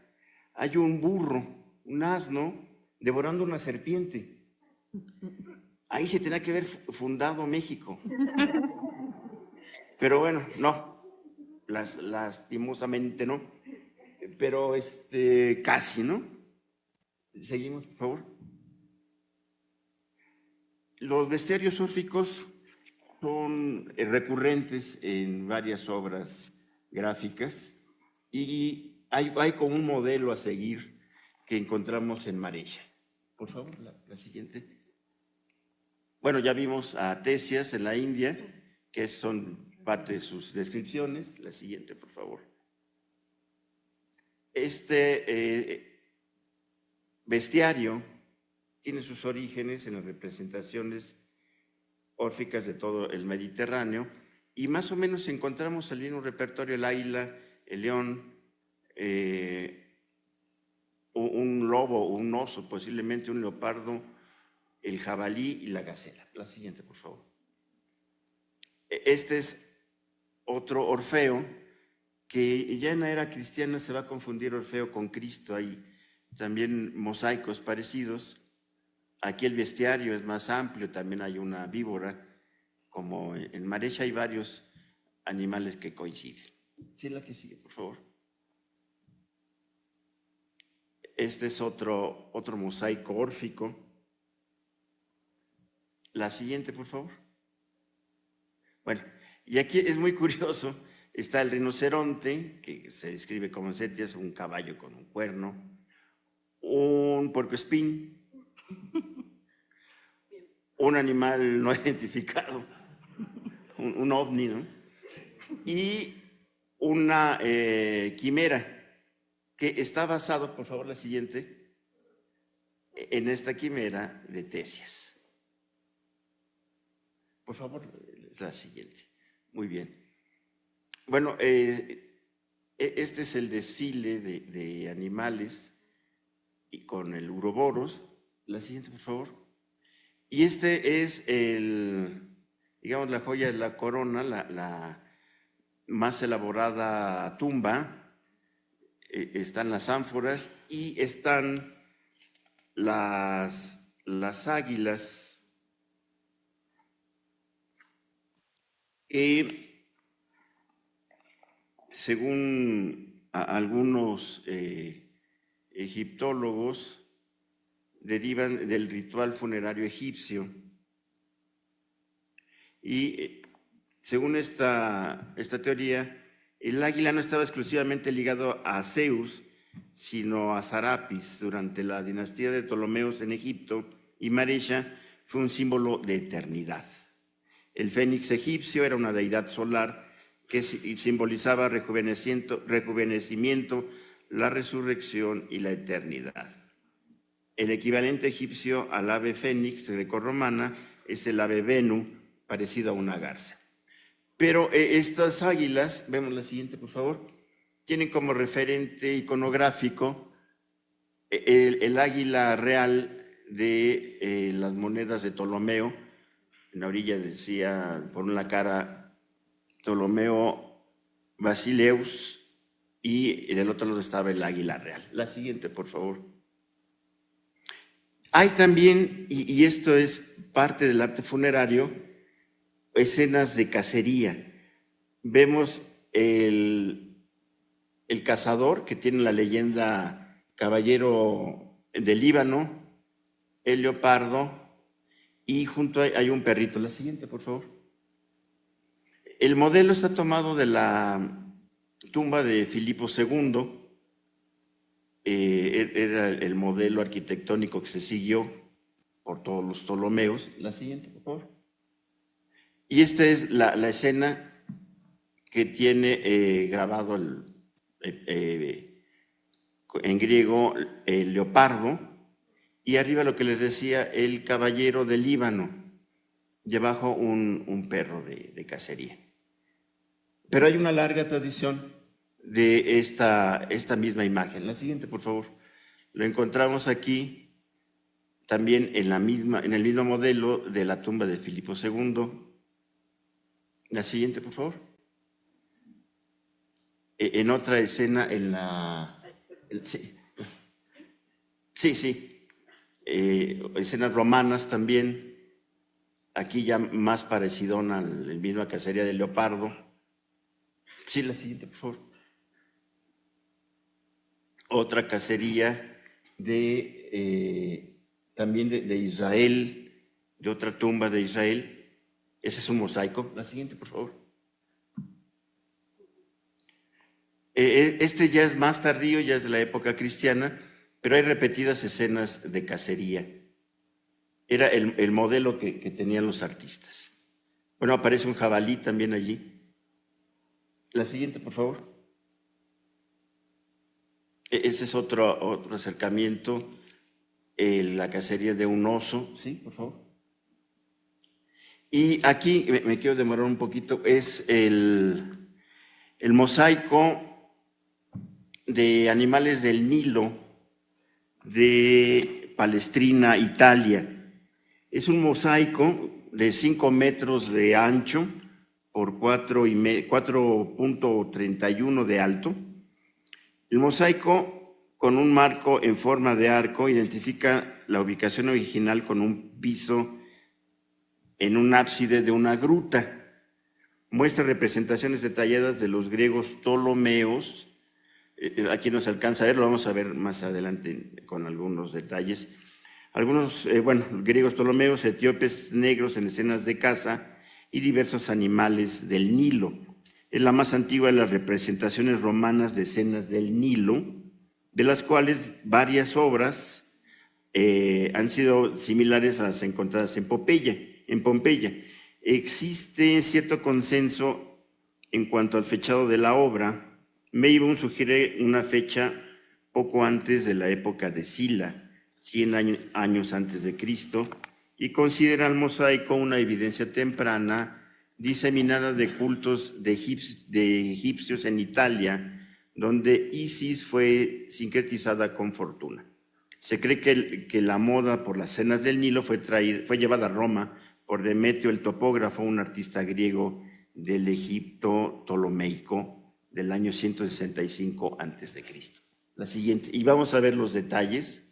hay un burro, un asno, devorando una serpiente. Ahí se tenía que haber fundado México. Pero bueno, no, lastimosamente no. Pero casi, ¿no? Seguimos, por favor. Los bestiarios órficos son recurrentes en varias obras gráficas y hay como un modelo a seguir que encontramos en Marescia. Por favor, la siguiente. Bueno, ya vimos a Tesias en la India, que son parte de sus descripciones. La siguiente, por favor. Bestiario tiene sus orígenes en las representaciones órficas de todo el Mediterráneo y más o menos encontramos el mismo repertorio: el águila, el león, un lobo, un oso, posiblemente un leopardo, el jabalí y la gacela. La siguiente, por favor. Este es otro Orfeo, que ya en la era cristiana se va a confundir Orfeo con Cristo. Hay también mosaicos parecidos. Aquí el bestiario es más amplio, también hay una víbora, como en Marescia hay varios animales que coinciden. Sí, la que sigue, por favor. Este es otro mosaico órfico. La siguiente, por favor. Bueno, y aquí es muy curioso, está el rinoceronte, que se describe como Cetias, un caballo con un cuerno, un puercoespín, un animal no identificado, un ovni, ¿no? Y una quimera, que está basado, por favor, la siguiente, en esta quimera de Tesias. Por favor, la siguiente. Muy bien. Bueno, este es el desfile de animales y con el uroboros. La siguiente, por favor. Y este es digamos, la joya de la corona, la más elaborada tumba. Están las ánforas y están las águilas que, según algunos egiptólogos, derivan del ritual funerario egipcio. Y según esta teoría, el águila no estaba exclusivamente ligado a Zeus, sino a Sarapis. Durante la dinastía de Ptolomeos en Egipto y Marescia fue un símbolo de eternidad. El fénix egipcio era una deidad solar que simbolizaba rejuvenecimiento, la resurrección y la eternidad. El equivalente egipcio al ave fénix grecorromana es el ave Venu, parecido a una garza. Pero estas águilas, vemos la siguiente, por favor, tienen como referente iconográfico el águila real de las monedas de Ptolomeo. En la orilla decía, por una cara, Ptolomeo Basileus, y del otro lado estaba el águila real. La siguiente, por favor. Hay también, y esto es parte del arte funerario, escenas de cacería. Vemos el cazador, que tiene la leyenda caballero del Líbano, el leopardo, y junto hay un perrito. La siguiente, por favor. El modelo está tomado de la tumba de Filipo II. Era el modelo arquitectónico que se siguió por todos los Ptolomeos. La siguiente, por favor. Y esta es la escena que tiene grabado en griego el leopardo, y arriba lo que les decía, el caballero del Líbano, y abajo un perro de cacería. Pero hay una larga tradición de esta misma imagen. La siguiente, por favor. Lo encontramos aquí también en el mismo modelo de la tumba de Filipo II. La siguiente, por favor. En otra escena, escenas romanas también. Aquí ya más parecido a la misma cacería de leopardo. Sí, la siguiente, por favor. Otra cacería también de Israel, de otra tumba de Israel. Ese es un mosaico. La siguiente, por favor. Este ya es más tardío, ya es de la época cristiana, pero hay repetidas escenas de cacería. Era el modelo que tenían los artistas. Bueno, aparece un jabalí también allí. La siguiente, por favor. Ese es otro acercamiento, la cacería de un oso. Sí, por favor. Y aquí me quiero demorar un poquito, es el mosaico de animales del Nilo de Palestrina, Italia. Es un mosaico de 5 metros de ancho por 4.31 de alto. El mosaico, con un marco en forma de arco, identifica la ubicación original con un piso en un ábside de una gruta. Muestra representaciones detalladas de los griegos ptolomeos. Aquí no se alcanza a ver, lo vamos a ver más adelante con algunos detalles. Algunos, griegos ptolomeos, etíopes negros en escenas de caza y diversos animales del Nilo. Es la más antigua de las representaciones romanas de escenas del Nilo, de las cuales varias obras han sido similares a las encontradas en Pompeya. Existe cierto consenso en cuanto al fechado de la obra. Meibon sugiere una fecha poco antes de la época de Sila, 100 años antes de Cristo, y considera el mosaico una evidencia temprana diseminada de cultos de egipcios en Italia, donde Isis fue sincretizada con Fortuna. Se cree que la moda por las cenas del Nilo fue llevada a Roma por Demetrio el topógrafo, un artista griego del Egipto ptolomeico del año 165 a.C. La siguiente, y vamos a ver los detalles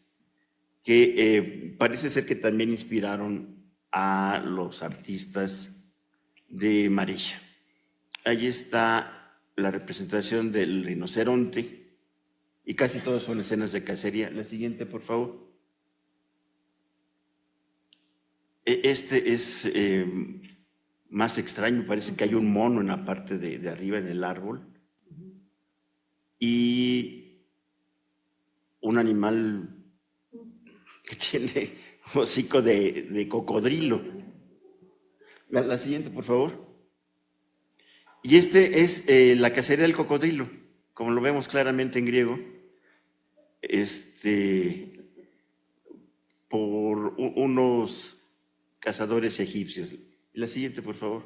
que parece ser que también inspiraron a los artistas de Marescia. Ahí está la representación del rinoceronte y casi todas son escenas de cacería. La siguiente, por favor. Este es más extraño, parece que hay un mono en la parte de arriba en el árbol y un animal que tiene hocico de cocodrilo. La siguiente, por favor. Y este es la cacería del cocodrilo, como lo vemos claramente en griego, por unos cazadores egipcios. La siguiente, por favor.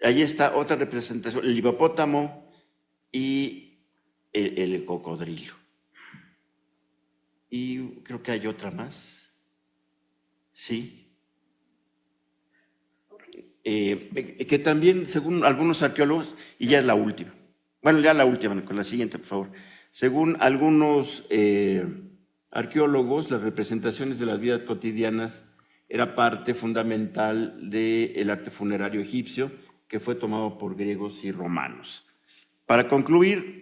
Ahí está otra representación, el hipopótamo y el cocodrilo. Y creo que hay otra más. Sí. Que también, según algunos arqueólogos, y ya es la última. Bueno, ya la última, con la siguiente, por favor. Según algunos arqueólogos, las representaciones de las vidas cotidianas era parte fundamental del arte funerario egipcio, que fue tomado por griegos y romanos. Para concluir,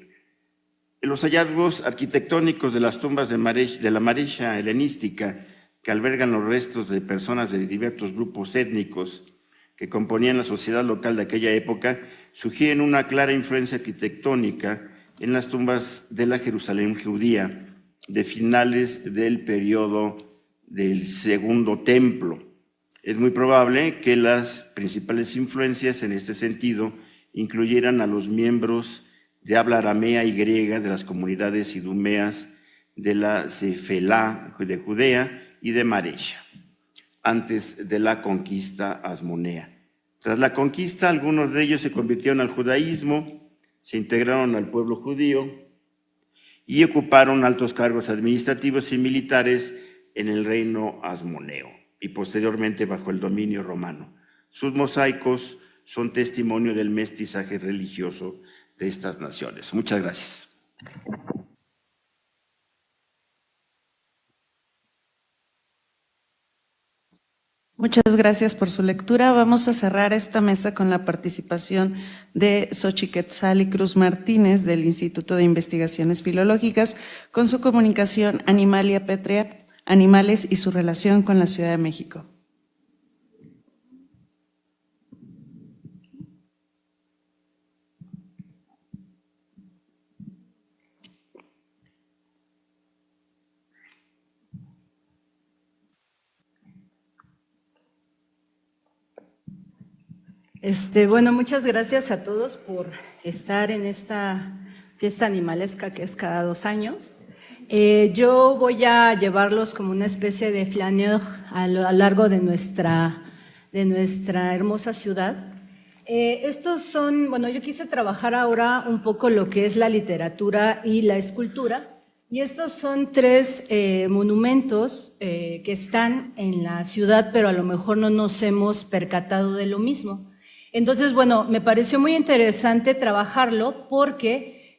los hallazgos arquitectónicos de las tumbas de la Marescia helenística, que albergan los restos de personas de diversos grupos étnicos que componían la sociedad local de aquella época, sugieren una clara influencia arquitectónica en las tumbas de la Jerusalén judía de finales del periodo del Segundo Templo. Es muy probable que las principales influencias en este sentido incluyeran a los miembros de habla aramea y griega de las comunidades idumeas de la Cefelá de Judea y de Marescia, antes de la conquista asmonea. Tras la conquista, algunos de ellos se convirtieron al judaísmo, se integraron al pueblo judío y ocuparon altos cargos administrativos y militares en el reino asmoneo y posteriormente bajo el dominio romano. Sus mosaicos son testimonio del mestizaje religioso de estas naciones. Muchas gracias. Muchas gracias por su lectura. Vamos a cerrar esta mesa con la participación de Xochiquetzali Cruz Martínez del Instituto de Investigaciones Filológicas con su comunicación Animalia Pétrea, Animales y su relación con la Ciudad de México. Bueno, muchas gracias a todos por estar en esta fiesta animalesca que es cada 2 años. Yo voy a llevarlos como una especie de flaneur a lo largo de nuestra hermosa ciudad. Estos son, bueno, yo quise trabajar ahora un poco lo que es la literatura y la escultura, y estos son 3 monumentos que están en la ciudad, pero a lo mejor no nos hemos percatado de lo mismo. Entonces, bueno, me pareció muy interesante trabajarlo porque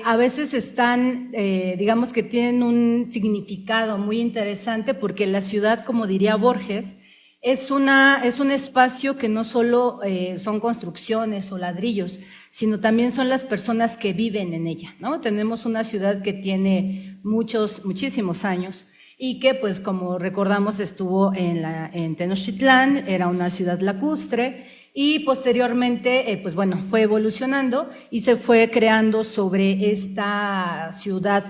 a veces están, digamos que tienen un significado muy interesante porque la ciudad, como diría Borges, es un espacio que no solo son construcciones o ladrillos, sino también son las personas que viven en ella, ¿no? Tenemos una ciudad que tiene muchísimos años y que, pues, como recordamos, estuvo en Tenochtitlán, era una ciudad lacustre, y posteriormente, pues bueno, fue evolucionando y se fue creando sobre esta ciudad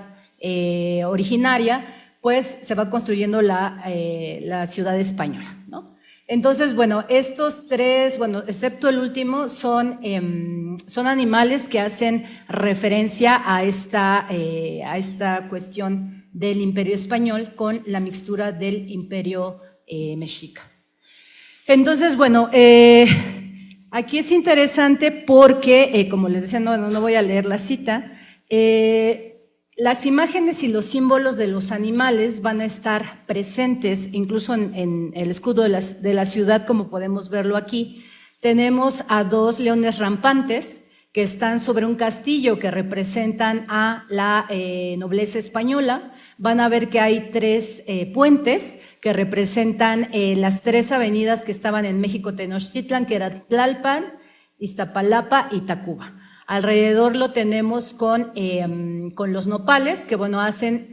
originaria, pues se va construyendo la ciudad española, ¿no? Entonces, bueno, estos 3, bueno, excepto el último, son animales que hacen referencia a esta cuestión del Imperio Español con la mixtura del Imperio Mexica. Entonces, bueno, aquí es interesante porque, como les decía, no voy a leer la cita, las imágenes y los símbolos de los animales van a estar presentes incluso en el escudo de la ciudad, como podemos verlo aquí. Tenemos a 2 leones rampantes que están sobre un castillo que representan a la nobleza española. Van a ver que hay 3 puentes que representan las 3 avenidas que estaban en México Tenochtitlan, que era Tlalpan, Iztapalapa y Tacuba. Alrededor lo tenemos con los nopales, que bueno, hacen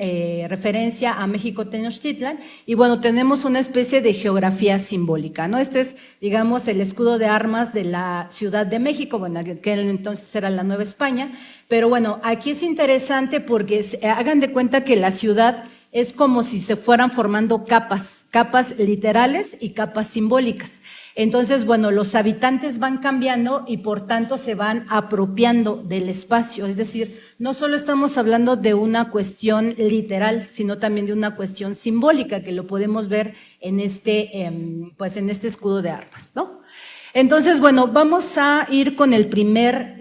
referencia a México Tenochtitlan, y bueno, tenemos una especie de geografía simbólica, ¿no? Este es, digamos, el escudo de armas de la Ciudad de México, bueno, que entonces era la Nueva España, pero bueno, aquí es interesante porque hagan de cuenta que la ciudad es como si se fueran formando capas literales y capas simbólicas. Entonces, bueno, los habitantes van cambiando y por tanto se van apropiando del espacio. Es decir, no solo estamos hablando de una cuestión literal, sino también de una cuestión simbólica que lo podemos ver en pues en este escudo de armas, ¿no? Entonces, bueno, vamos a ir con el primer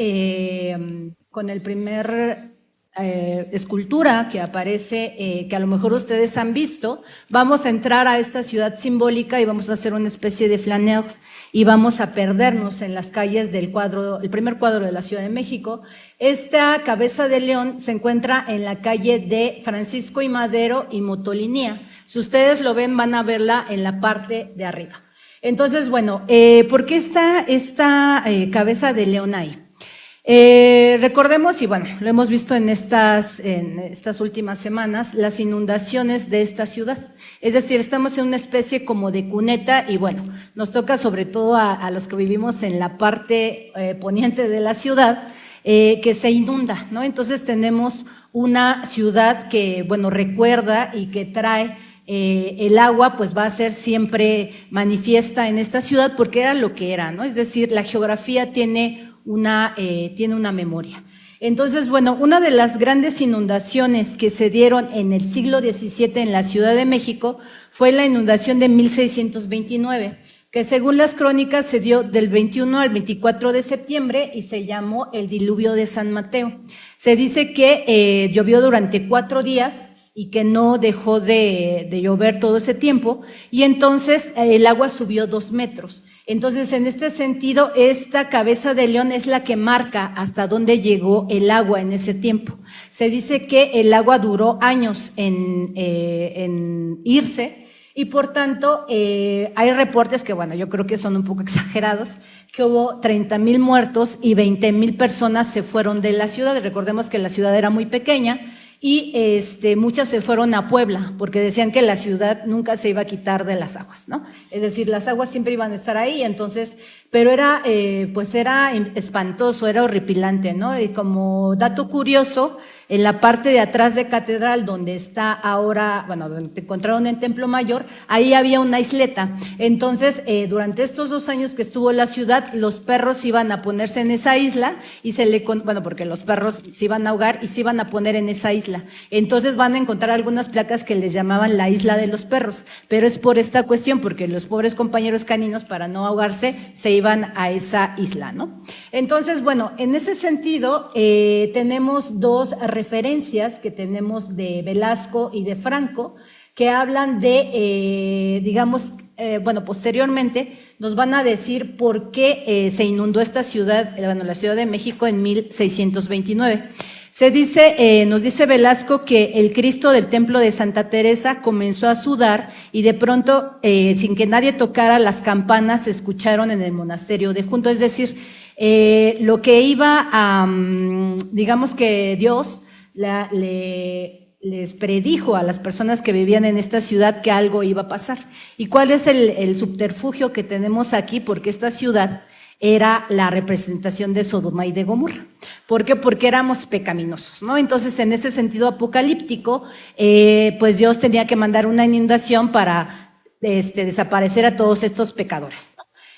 escultura que aparece, que a lo mejor ustedes han visto. Vamos a entrar a esta ciudad simbólica y vamos a hacer una especie de flaneurs y vamos a perdernos en las calles del el primer cuadro de la Ciudad de México. Esta cabeza de león se encuentra en la calle de Francisco y Madero y Motolinía. Si ustedes lo ven, van a verla en la parte de arriba. Entonces, bueno, ¿por qué está esta cabeza de león ahí? Recordemos, y bueno, lo hemos visto en estas últimas semanas, las inundaciones de esta ciudad. Es decir, estamos en una especie como de cuneta y bueno, nos toca sobre todo a los que vivimos en la parte poniente de la ciudad, que se inunda, ¿no? Entonces tenemos una ciudad que, bueno, recuerda y que trae el agua, pues va a ser siempre manifiesta en esta ciudad porque era lo que era, ¿no? Es decir, la geografía tiene una memoria. Entonces, bueno, una de las grandes inundaciones que se dieron en el siglo XVII en la Ciudad de México fue la inundación de 1629, que según las crónicas se dio del 21 al 24 de septiembre y se llamó el diluvio de San Mateo. Se dice que llovió durante 4 días y que no dejó de llover todo ese tiempo, y entonces el agua subió 2 metros. Entonces, en este sentido, esta cabeza de león es la que marca hasta dónde llegó el agua en ese tiempo. Se dice que el agua duró años en irse, y por tanto, hay reportes que, bueno, yo creo que son un poco exagerados, que hubo 30,000 muertos y 20,000 personas se fueron de la ciudad. Recordemos que la ciudad era muy pequeña, y muchas se fueron a Puebla, porque decían que la ciudad nunca se iba a quitar de las aguas, ¿no? Es decir, las aguas siempre iban a estar ahí, entonces, pero era, pues era espantoso, era horripilante, ¿no? Y como dato curioso, en la parte de atrás de Catedral, donde está ahora, bueno, donde te encontraron en Templo Mayor, ahí había una isleta. Entonces, durante estos 2 años que estuvo la ciudad, los perros iban a ponerse en esa isla y bueno, porque los perros se iban a ahogar y se iban a poner en esa isla. Entonces van a encontrar algunas placas que les llamaban la isla de los perros, pero es por esta cuestión, porque los pobres compañeros caninos, para no ahogarse, se iban a esa isla, ¿no? Entonces, bueno, en ese sentido, tenemos 2 referencias que tenemos de Velasco y de Franco, que hablan de, digamos, bueno, posteriormente nos van a decir por qué se inundó esta ciudad, bueno, la Ciudad de México en 1629. Se dice, nos dice Velasco que el Cristo del templo de Santa Teresa comenzó a sudar y de pronto, sin que nadie tocara, las campanas se escucharon en el monasterio de junto. Es decir, lo que iba a, digamos que Dios les predijo a las personas que vivían en esta ciudad que algo iba a pasar. ¿Y cuál es el subterfugio que tenemos aquí? Porque esta ciudad era la representación de Sodoma y de Gomorra. ¿Por qué? Porque éramos pecaminosos, ¿no? Entonces, en ese sentido apocalíptico, pues Dios tenía que mandar una inundación para desaparecer a todos estos pecadores.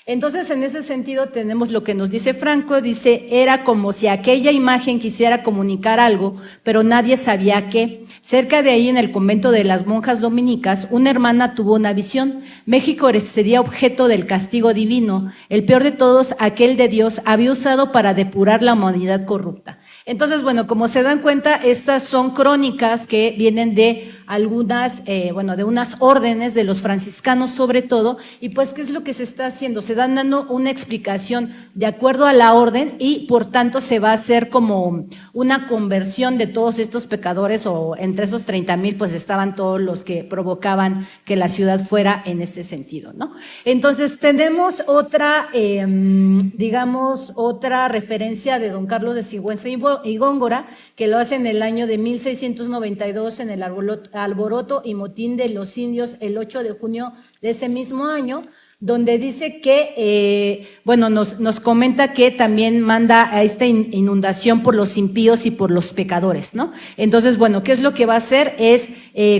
Entonces, en ese sentido tenemos lo que nos dice Franco, dice, era como si aquella imagen quisiera comunicar algo, pero nadie sabía qué. Cerca de ahí, en el convento de las monjas dominicas, una hermana tuvo una visión. México sería objeto del castigo divino. El peor de todos, aquel de Dios, había usado para depurar la humanidad corrupta. Entonces, bueno, como se dan cuenta, estas son crónicas que vienen de algunas, bueno, de unas órdenes de los franciscanos sobre todo, y pues, ¿qué es lo que se está haciendo? Se dan dando una explicación de acuerdo a la orden y, por tanto, se va a hacer como una conversión de todos estos pecadores, o entre esos 30,000, pues estaban todos los que provocaban que la ciudad fuera en este sentido, ¿no? Entonces, tenemos otra, digamos, otra referencia de don Carlos de Sigüenza y Góngora, que lo hace en el año de 1692 en el alboroto y motín de los indios el 8 de junio de ese mismo año, donde dice que, bueno, nos comenta que también manda a esta inundación por los impíos y por los pecadores, ¿no? Entonces, bueno, ¿qué es lo que va a hacer? Es,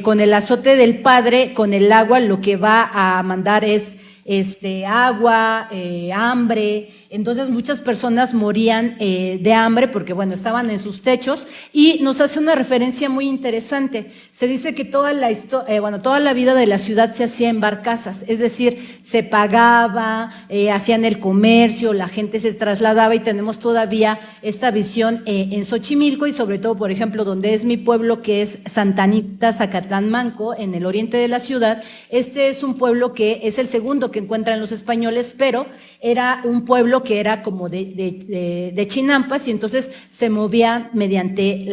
con el azote del Padre, con el agua, lo que va a mandar es agua, hambre. Entonces muchas personas morían de hambre porque, bueno, estaban en sus techos, y nos hace una referencia muy interesante. Se dice que toda la vida de la ciudad se hacía en barcazas, es decir, se pagaba, hacían el comercio, la gente se trasladaba, y tenemos todavía esta visión en Xochimilco, y sobre todo, por ejemplo, donde es mi pueblo, que es Santa Anita, Zacatlanmanco, en el oriente de la ciudad. Este es un pueblo que es el segundo que encuentran los españoles, pero era un pueblo que era como de chinampas, y entonces se movían mediante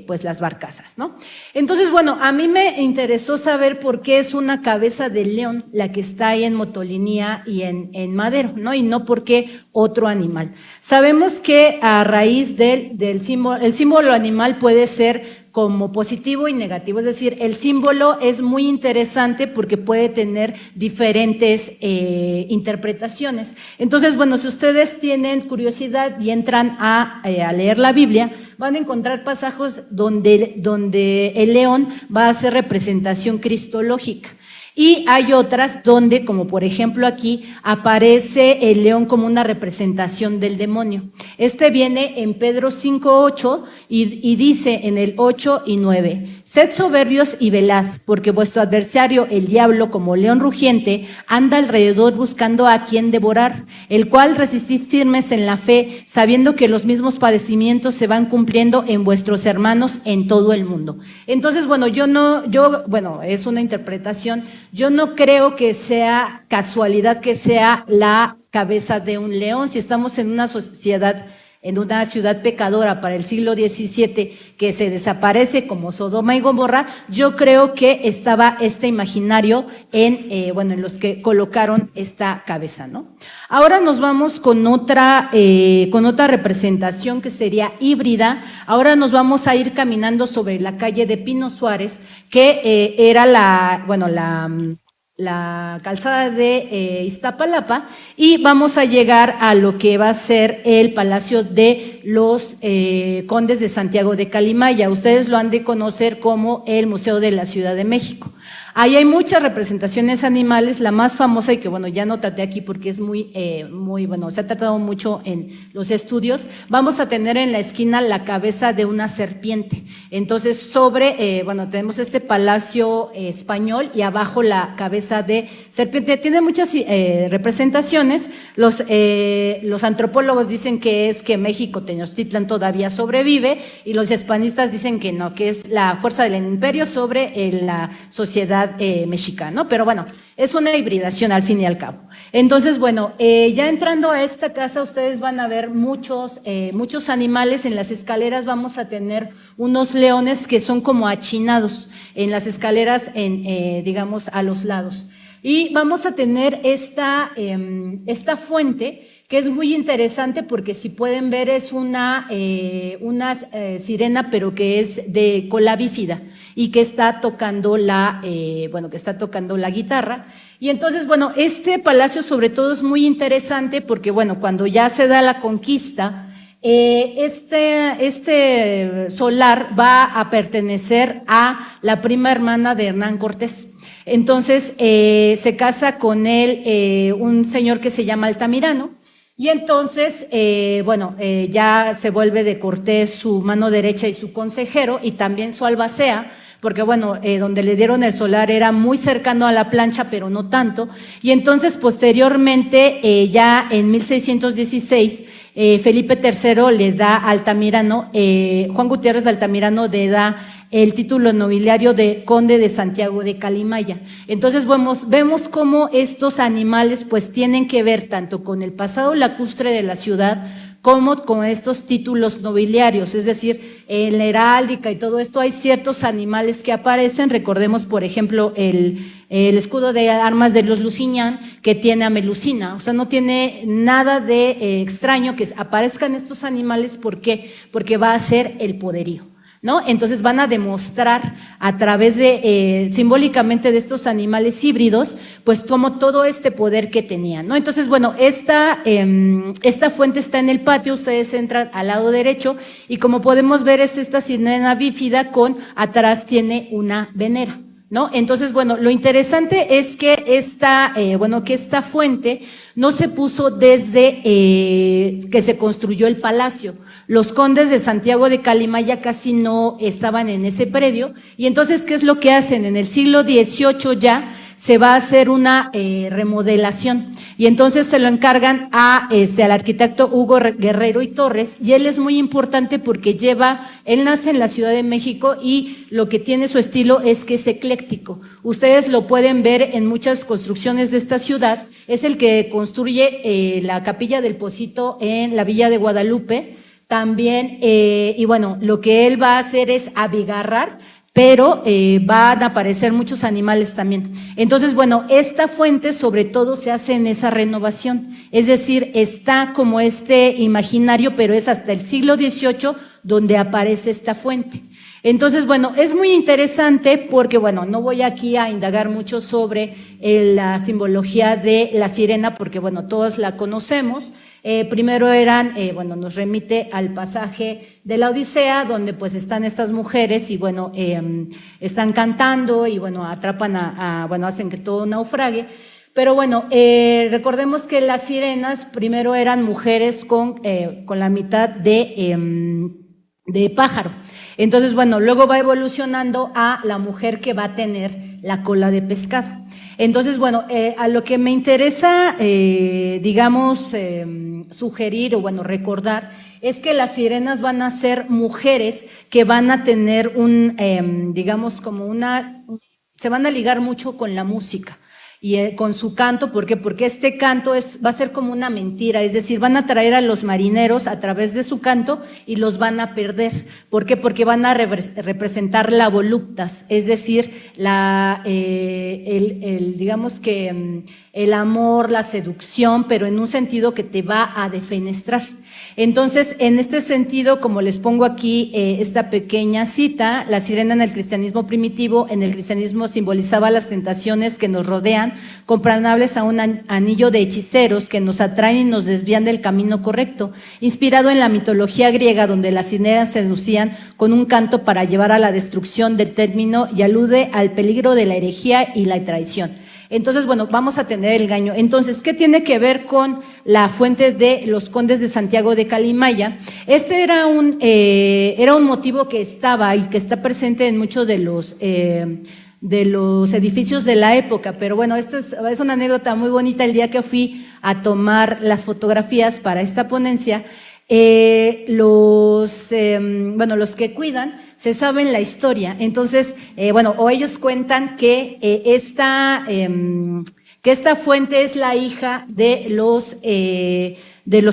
pues las barcazas, ¿no? Entonces, bueno, a mí me interesó saber por qué es una cabeza de león la que está ahí en Motolinía y en Madero, ¿no? Y no por qué otro animal. Sabemos que a raíz del símbolo, el símbolo animal puede ser como positivo y negativo, es decir, el símbolo es muy interesante porque puede tener diferentes interpretaciones. Entonces, bueno, si ustedes tienen curiosidad y entran a leer la Biblia, van a encontrar pasajes donde el león va a hacer representación cristológica. Y hay otras donde, como por ejemplo aquí, aparece el león como una representación del demonio. Este viene en Pedro 5:8 y dice en el 8 y 9, sed soberbios y velad, porque vuestro adversario, el diablo, como león rugiente, anda alrededor buscando a quien devorar, el cual resistid firmes en la fe, sabiendo que los mismos padecimientos se van cumpliendo en vuestros hermanos en todo el mundo. Entonces, bueno, es una interpretación. Yo no creo que sea casualidad que sea la cabeza de un león. Si estamos en una sociedad, en una ciudad pecadora para el siglo XVII, que se desaparece como Sodoma y Gomorra, yo creo que estaba este imaginario en los que colocaron esta cabeza, ¿no? Ahora nos vamos con otra representación que sería híbrida. Ahora nos vamos a ir caminando sobre la calle de Pino Suárez, que era la calzada de Iztapalapa, y vamos a llegar a lo que va a ser el Palacio de los Condes de Santiago de Calimaya. Ustedes lo han de conocer como el Museo de la Ciudad de México. Ahí hay muchas representaciones animales, la más famosa, y que bueno, ya no traté aquí porque es se ha tratado mucho en los estudios. Vamos a tener en la esquina la cabeza de una serpiente. Entonces, tenemos este palacio español y abajo la cabeza de serpiente. Tiene muchas representaciones. Los antropólogos dicen que es que México, Tenochtitlan, todavía sobrevive, y los hispanistas dicen que no, que es la fuerza del imperio sobre la sociedad mexicana, pero bueno, es una hibridación al fin y al cabo. Entonces, bueno, ya entrando a esta casa, ustedes van a ver muchos animales. En las escaleras vamos a tener unos leones que son como achinados en las escaleras, digamos, a los lados. Y vamos a tener esta fuente, que es muy interesante porque, si pueden ver, es una sirena, pero que es de cola bífida y que está tocando la guitarra. Y entonces, bueno, este palacio sobre todo es muy interesante porque, bueno, cuando ya se da la conquista, este solar va a pertenecer a la prima hermana de Hernán Cortés. Entonces, se casa con él un señor que se llama Altamirano. Y entonces, ya se vuelve de Cortés su mano derecha y su consejero, y también su albacea, porque donde le dieron el solar era muy cercano a la plancha, pero no tanto. Y entonces, posteriormente, ya en 1616, Felipe III le da a Altamirano, Juan Gutiérrez de Altamirano le da el título nobiliario de Conde de Santiago de Calimaya. Entonces vemos cómo estos animales pues tienen que ver tanto con el pasado lacustre de la ciudad como con estos títulos nobiliarios, es decir, en la heráldica y todo esto hay ciertos animales que aparecen. Recordemos, por ejemplo, el escudo de armas de los Lusignan, que tiene a Melusina. O sea, no tiene nada de extraño que aparezcan estos animales. ¿Por qué? Porque va a ser el poderío, ¿no? Entonces van a demostrar a través de, simbólicamente, de estos animales híbridos, pues como todo este poder que tenían, ¿no? Entonces, bueno, esta fuente está en el patio, ustedes entran al lado derecho, y como podemos ver es esta sirena bífida atrás tiene una venera, ¿no? Entonces, bueno, lo interesante es que esta fuente no se puso desde que se construyó el palacio. Los condes de Santiago de Calimaya casi no estaban en ese predio, y entonces, ¿qué es lo que hacen? En el siglo XVIII ya se va a hacer una remodelación, y entonces se lo encargan al arquitecto Hugo Guerrero y Torres, y él es muy importante porque él nace en la Ciudad de México, y lo que tiene su estilo es que es ecléctico. Ustedes lo pueden ver en muchas construcciones de esta ciudad. Es el que construye la Capilla del Pocito en la Villa de Guadalupe. También, lo que él va a hacer es abigarrar, pero van a aparecer muchos animales también. Entonces, bueno, esta fuente sobre todo se hace en esa renovación, es decir, está como este imaginario, pero es hasta el siglo XVIII donde aparece esta fuente. Entonces, bueno, es muy interesante porque, bueno, no voy aquí a indagar mucho sobre la simbología de la sirena porque, bueno, todos la conocemos. Primero eran, bueno, nos remite al pasaje de la Odisea, donde pues están estas mujeres y bueno, están cantando y bueno, atrapan bueno, hacen que todo naufrague. Pero bueno, recordemos que las sirenas primero eran mujeres con la mitad de pájaro. Entonces, bueno, luego va evolucionando a la mujer que va a tener la cola de pescado. Entonces, bueno, a lo que me interesa, digamos, sugerir o bueno, recordar, es que las sirenas van a ser mujeres que van a tener digamos, como se van a ligar mucho con la música. Y con su canto, ¿por qué? Porque este canto va a ser como una mentira, es decir, van a traer a los marineros a través de su canto y los van a perder. ¿Por qué? Porque van a representar la voluptas, es decir, digamos que el amor, la seducción, pero en un sentido que te va a defenestrar. Entonces, en este sentido, como les pongo aquí esta pequeña cita, la sirena en el cristianismo primitivo, en el cristianismo simbolizaba las tentaciones que nos rodean, comparables a un anillo de hechiceros que nos atraen y nos desvían del camino correcto, inspirado en la mitología griega, donde las sirenas seducían con un canto para llevar a la destrucción del término y alude al peligro de la herejía y la traición. Entonces, bueno, vamos a tener el engaño. Entonces, ¿qué tiene que ver con la fuente de los condes de Santiago de Calimaya? Este era un motivo que estaba y que está presente en muchos de los edificios de la época, pero bueno, esta es una anécdota muy bonita. El día que fui a tomar las fotografías para esta ponencia, los que cuidan se saben la historia. Entonces, bueno, o ellos cuentan que esta fuente es la hija de los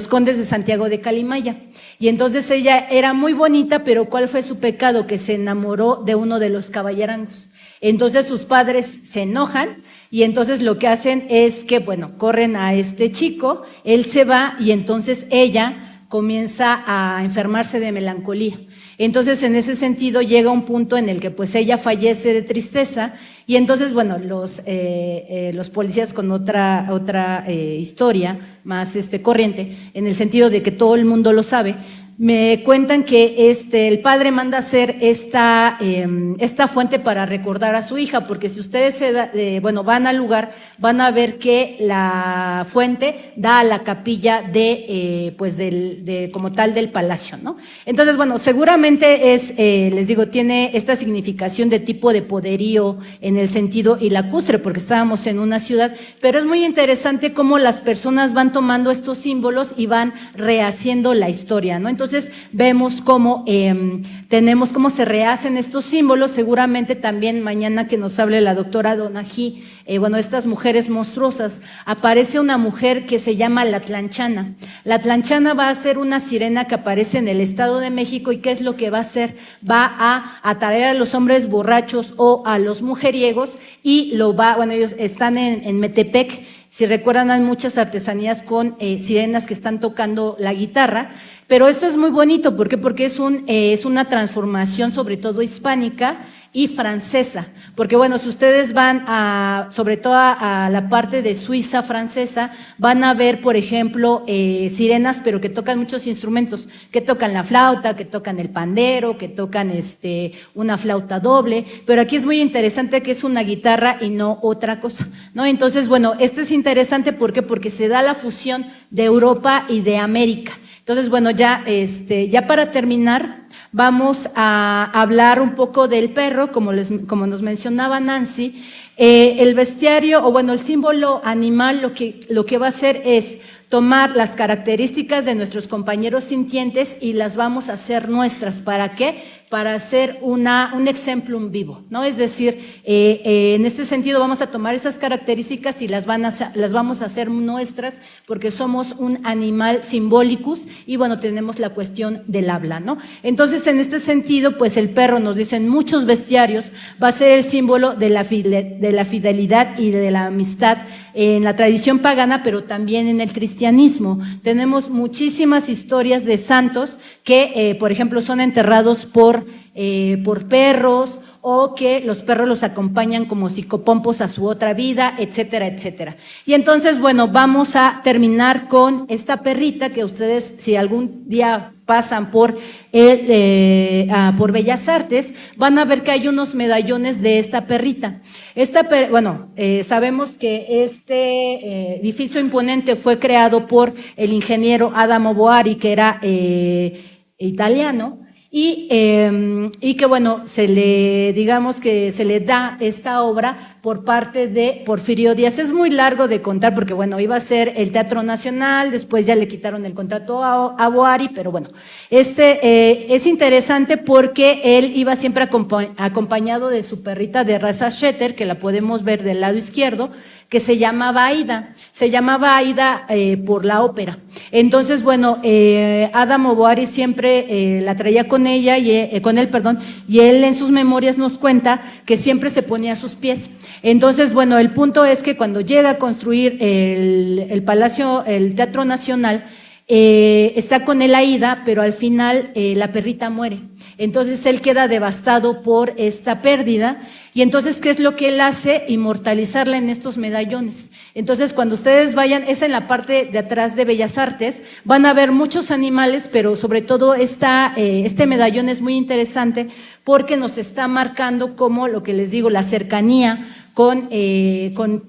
condes de Santiago de Calimaya. Y entonces ella era muy bonita, pero ¿cuál fue su pecado? Que se enamoró de uno de los caballerangos. Entonces sus padres se enojan y entonces lo que hacen es que, bueno, corren a este chico, él se va y entonces ella comienza a enfermarse de melancolía. Entonces, en ese sentido, llega un punto en el que pues ella fallece de tristeza y entonces, bueno, los policías con otra historia más corriente, en el sentido de que todo el mundo lo sabe, me cuentan que el padre manda hacer esta fuente para recordar a su hija, porque si ustedes van al lugar, van a ver que la fuente da a la capilla como tal del palacio, ¿no? Entonces, bueno, seguramente les digo, tiene esta significación de tipo de poderío en el sentido y lacustre, porque estábamos en una ciudad, pero es muy interesante cómo las personas van tomando estos símbolos y van rehaciendo la historia, ¿no? Entonces, vemos cómo cómo se rehacen estos símbolos. Seguramente también mañana que nos hable la doctora Donají, estas mujeres monstruosas, aparece una mujer que se llama la Tlanchana. La Tlanchana va a ser una sirena que aparece en el Estado de México y ¿qué es lo que va a hacer? Va a atraer a los hombres borrachos o a los mujeriegos y ellos están en Metepec. Si recuerdan, hay muchas artesanías con sirenas que están tocando la guitarra, pero esto es muy bonito. ¿Por qué? Porque es una transformación sobre todo hispánica y francesa, porque bueno, si ustedes van sobre todo a la parte de Suiza francesa, van a ver, por ejemplo, sirenas, pero que tocan muchos instrumentos, que tocan la flauta, que tocan el pandero, que tocan una flauta doble, pero aquí es muy interesante que es una guitarra y no otra cosa, ¿no? Entonces, bueno, esto es interesante, ¿por qué? Porque se da la fusión de Europa y de América. Entonces, bueno, ya para terminar, vamos a hablar un poco del perro, como nos mencionaba Nancy. El bestiario, el símbolo animal, lo que va a hacer es tomar las características de nuestros compañeros sintientes y las vamos a hacer nuestras. ¿Para qué? Para hacer un exemplum vivo, ¿no? Es decir, en este sentido vamos a tomar esas características y las vamos a hacer nuestras, porque somos un animal symbolicus y bueno, tenemos la cuestión del habla, ¿no? Entonces, en este sentido, pues el perro, nos dicen muchos bestiarios, va a ser el símbolo de la fidelidad y de la amistad en la tradición pagana, pero también en el cristianismo. Tenemos muchísimas historias de santos que, por ejemplo, son enterrados por perros o que los perros los acompañan como psicopompos a su otra vida, etcétera, etcétera. Y entonces, bueno, vamos a terminar con esta perrita que ustedes, si algún día pasan por Bellas Artes, van a ver que hay unos medallones de esta perrita. Sabemos que este edificio imponente fue creado por el ingeniero Adamo Boari, que era italiano, y que bueno, digamos que se le da esta obra por parte de Porfirio Díaz. Es muy largo de contar porque bueno, iba a ser el Teatro Nacional, después ya le quitaron el contrato a Boari, pero bueno, es interesante porque él iba siempre acompañado de su perrita de raza Setter, que la podemos ver del lado izquierdo, que se llamaba Aida. Se llamaba Aida por la ópera. Entonces, bueno, Adamo Boari siempre la traía con él, y él en sus memorias nos cuenta que siempre se ponía a sus pies. Entonces, bueno, el punto es que cuando llega a construir el Palacio, el Teatro Nacional, está con él Aida, pero al final la perrita muere. Entonces él queda devastado por esta pérdida, y entonces ¿qué es lo que él hace? Inmortalizarla en estos medallones. Entonces cuando ustedes vayan, es en la parte de atrás de Bellas Artes, van a ver muchos animales, pero sobre todo este medallón es muy interesante porque nos está marcando como lo que les digo, la cercanía con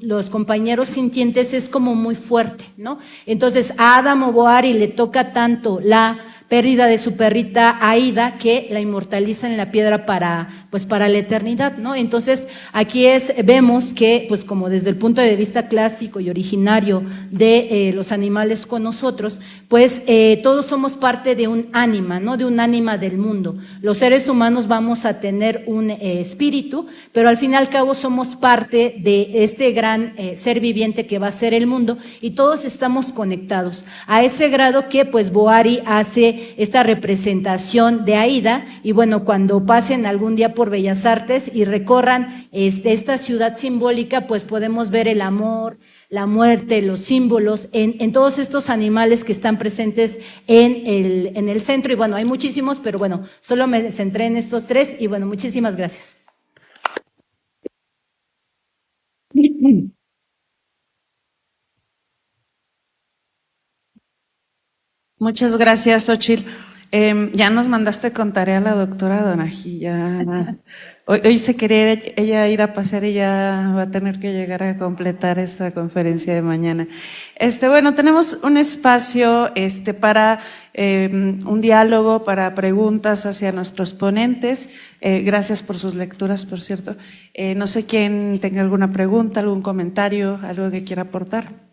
los compañeros sintientes es como muy fuerte, ¿no? Entonces a Adamo Boari le toca tanto la pérdida de su perrita Aida que la inmortaliza en la piedra para la eternidad, ¿no? Entonces aquí vemos que pues como desde el punto de vista clásico y originario de los animales con nosotros, pues todos somos parte de un ánima, ¿no? De un ánima del mundo. Los seres humanos vamos a tener un espíritu, pero al fin y al cabo somos parte de este gran ser viviente que va a ser el mundo, y todos estamos conectados a ese grado que pues Boari hace esta representación de Aida. Y bueno, cuando pasen algún día por Bellas Artes y recorran esta ciudad simbólica, pues podemos ver el amor, la muerte, los símbolos en todos estos animales que están presentes en el centro. Y bueno, hay muchísimos, pero bueno, solo me centré en estos tres, y bueno, muchísimas gracias. Muchas gracias, Xochitl. Ya nos mandaste con tarea a la doctora Donají. Hoy se quería ella ir a pasear y ya va a tener que llegar a completar esta conferencia de mañana. Bueno, tenemos un espacio para un diálogo, para preguntas hacia nuestros ponentes. Gracias por sus lecturas, por cierto. No sé quién tenga alguna pregunta, algún comentario, algo que quiera aportar.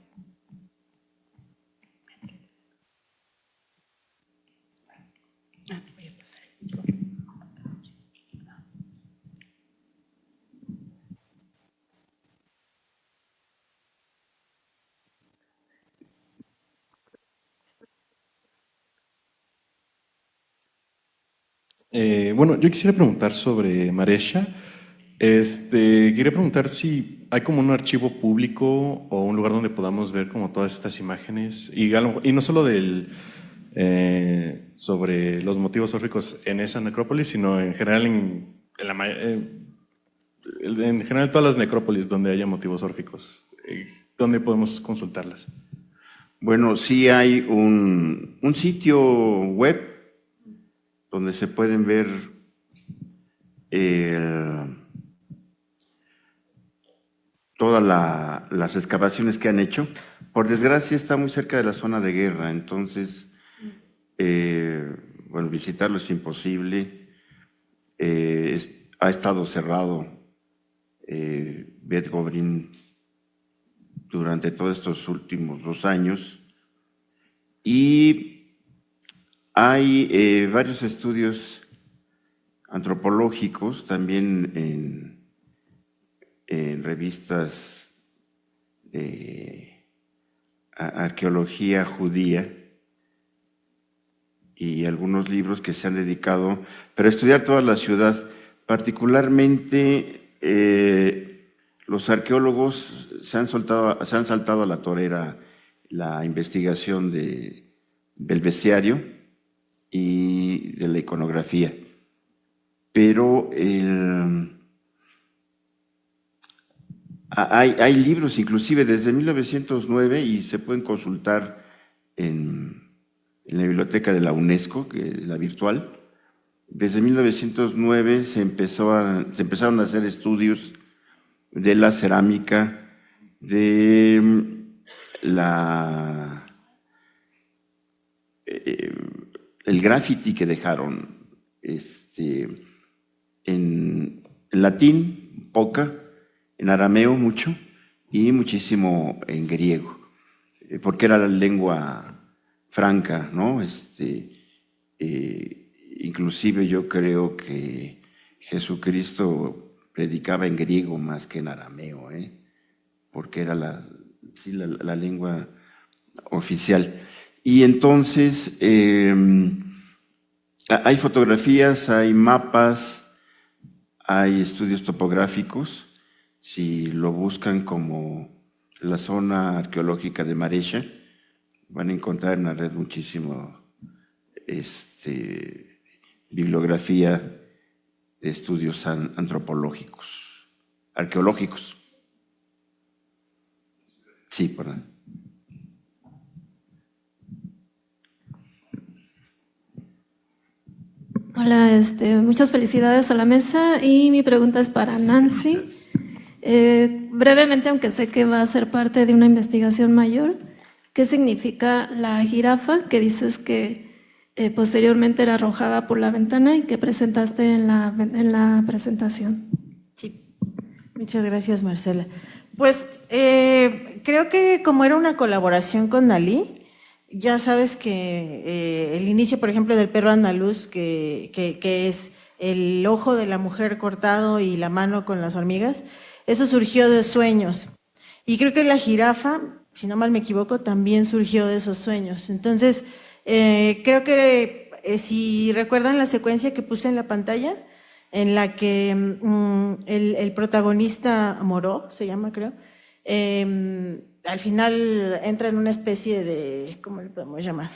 Bueno, yo quisiera preguntar sobre Maresha. Quería preguntar si hay como un archivo público o un lugar donde podamos ver como todas estas imágenes y no solo sobre los motivos órficos en esa necrópolis, sino en general en general todas las necrópolis donde haya motivos órficos. ¿Dónde podemos consultarlas? Bueno, sí hay un sitio web donde se pueden ver todas las excavaciones que han hecho. Por desgracia está muy cerca de la zona de guerra, entonces, bueno, visitarlo es imposible. Ha estado cerrado Bet Gobrin durante todos estos últimos 2 años, y hay varios estudios antropológicos también en revistas de arqueología judía y algunos libros que se han dedicado para estudiar toda la ciudad. Particularmente los arqueólogos se han saltado a la torera la investigación del bestiario y de la iconografía. pero hay libros inclusive desde 1909 y se pueden consultar en la biblioteca de la UNESCO, la virtual. Desde 1909 se empezaron a hacer estudios de la cerámica, de el graffiti que dejaron en latín, poca, en arameo mucho y muchísimo en griego, porque era la lengua franca, ¿no? Inclusive yo creo que Jesucristo predicaba en griego más que en arameo, porque era la lengua oficial. Y entonces hay fotografías, hay mapas, hay estudios topográficos. Si lo buscan como la zona arqueológica de Maresha, van a encontrar en la red muchísimo bibliografía de estudios antropológicos, arqueológicos. Sí, por ahí. Hola, muchas felicidades a la mesa y mi pregunta es para Nancy. Brevemente, aunque sé que va a ser parte de una investigación mayor, ¿qué significa la jirafa que dices que posteriormente era arrojada por la ventana y que presentaste en la presentación? Sí, muchas gracias, Marcela. Pues creo que como era una colaboración con Dalí, ya sabes que el inicio, por ejemplo, del perro andaluz, que es el ojo de la mujer cortado y la mano con las hormigas, eso surgió de sueños. Y creo que la jirafa, si no mal me equivoco, también surgió de esos sueños. Entonces, creo que si recuerdan la secuencia que puse en la pantalla, en la que el protagonista Moró, se llama creo, al final entra en una especie de, ¿cómo le podemos llamar?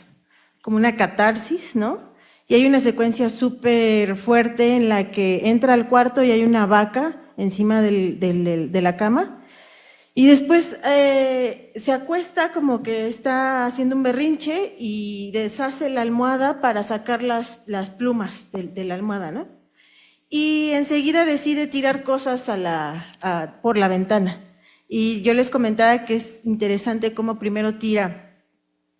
Como una catarsis, ¿no? Y hay una secuencia súper fuerte en la que entra al cuarto y hay una vaca encima de la cama. Y después se acuesta como que está haciendo un berrinche y deshace la almohada para sacar las plumas de la almohada, ¿no? Y enseguida decide tirar cosas por la ventana. Y yo les comentaba que es interesante cómo primero tira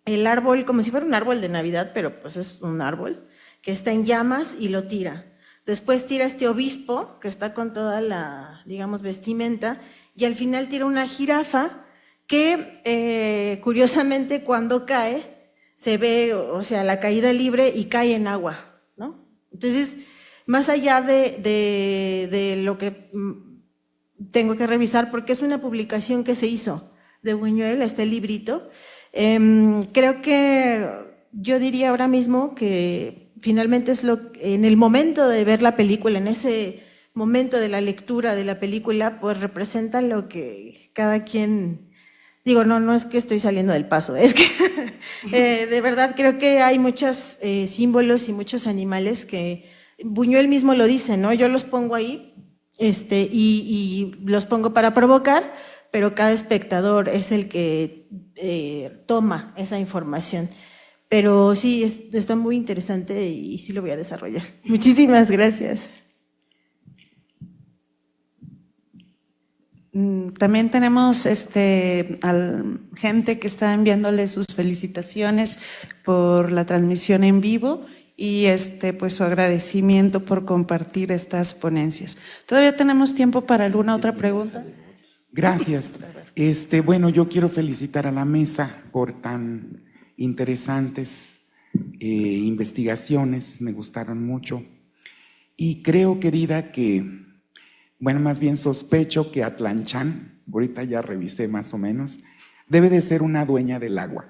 el árbol, como si fuera un árbol de Navidad, pero pues es un árbol que está en llamas y lo tira. Después tira este obispo que está con toda la, digamos, vestimenta, y al final tira una jirafa que curiosamente cuando cae se ve, o sea, la caída libre y cae en agua, ¿no? Entonces, más allá de lo que tengo que revisar, porque es una publicación que se hizo de Buñuel, este librito, creo que yo diría ahora mismo que finalmente es en el momento de ver la película, en ese momento de la lectura de la película, pues representa lo que cada quien, digo, no es que estoy saliendo del paso, es que de verdad creo que hay muchos símbolos y muchos animales que Buñuel mismo lo dice, ¿no? Yo los pongo ahí y los pongo para provocar, pero cada espectador es el que toma esa información. Pero sí, está muy interesante y sí lo voy a desarrollar. Muchísimas gracias. También tenemos gente que está enviándole sus felicitaciones por la transmisión en vivo y pues su agradecimiento por compartir estas ponencias. ¿Todavía tenemos tiempo para alguna otra pregunta? Gracias. Bueno, yo quiero felicitar a la mesa por tan interesantes investigaciones, me gustaron mucho. Y creo, querida, que, bueno, más bien sospecho que Atlanchán, ahorita ya revisé más o menos, debe de ser una dueña del agua.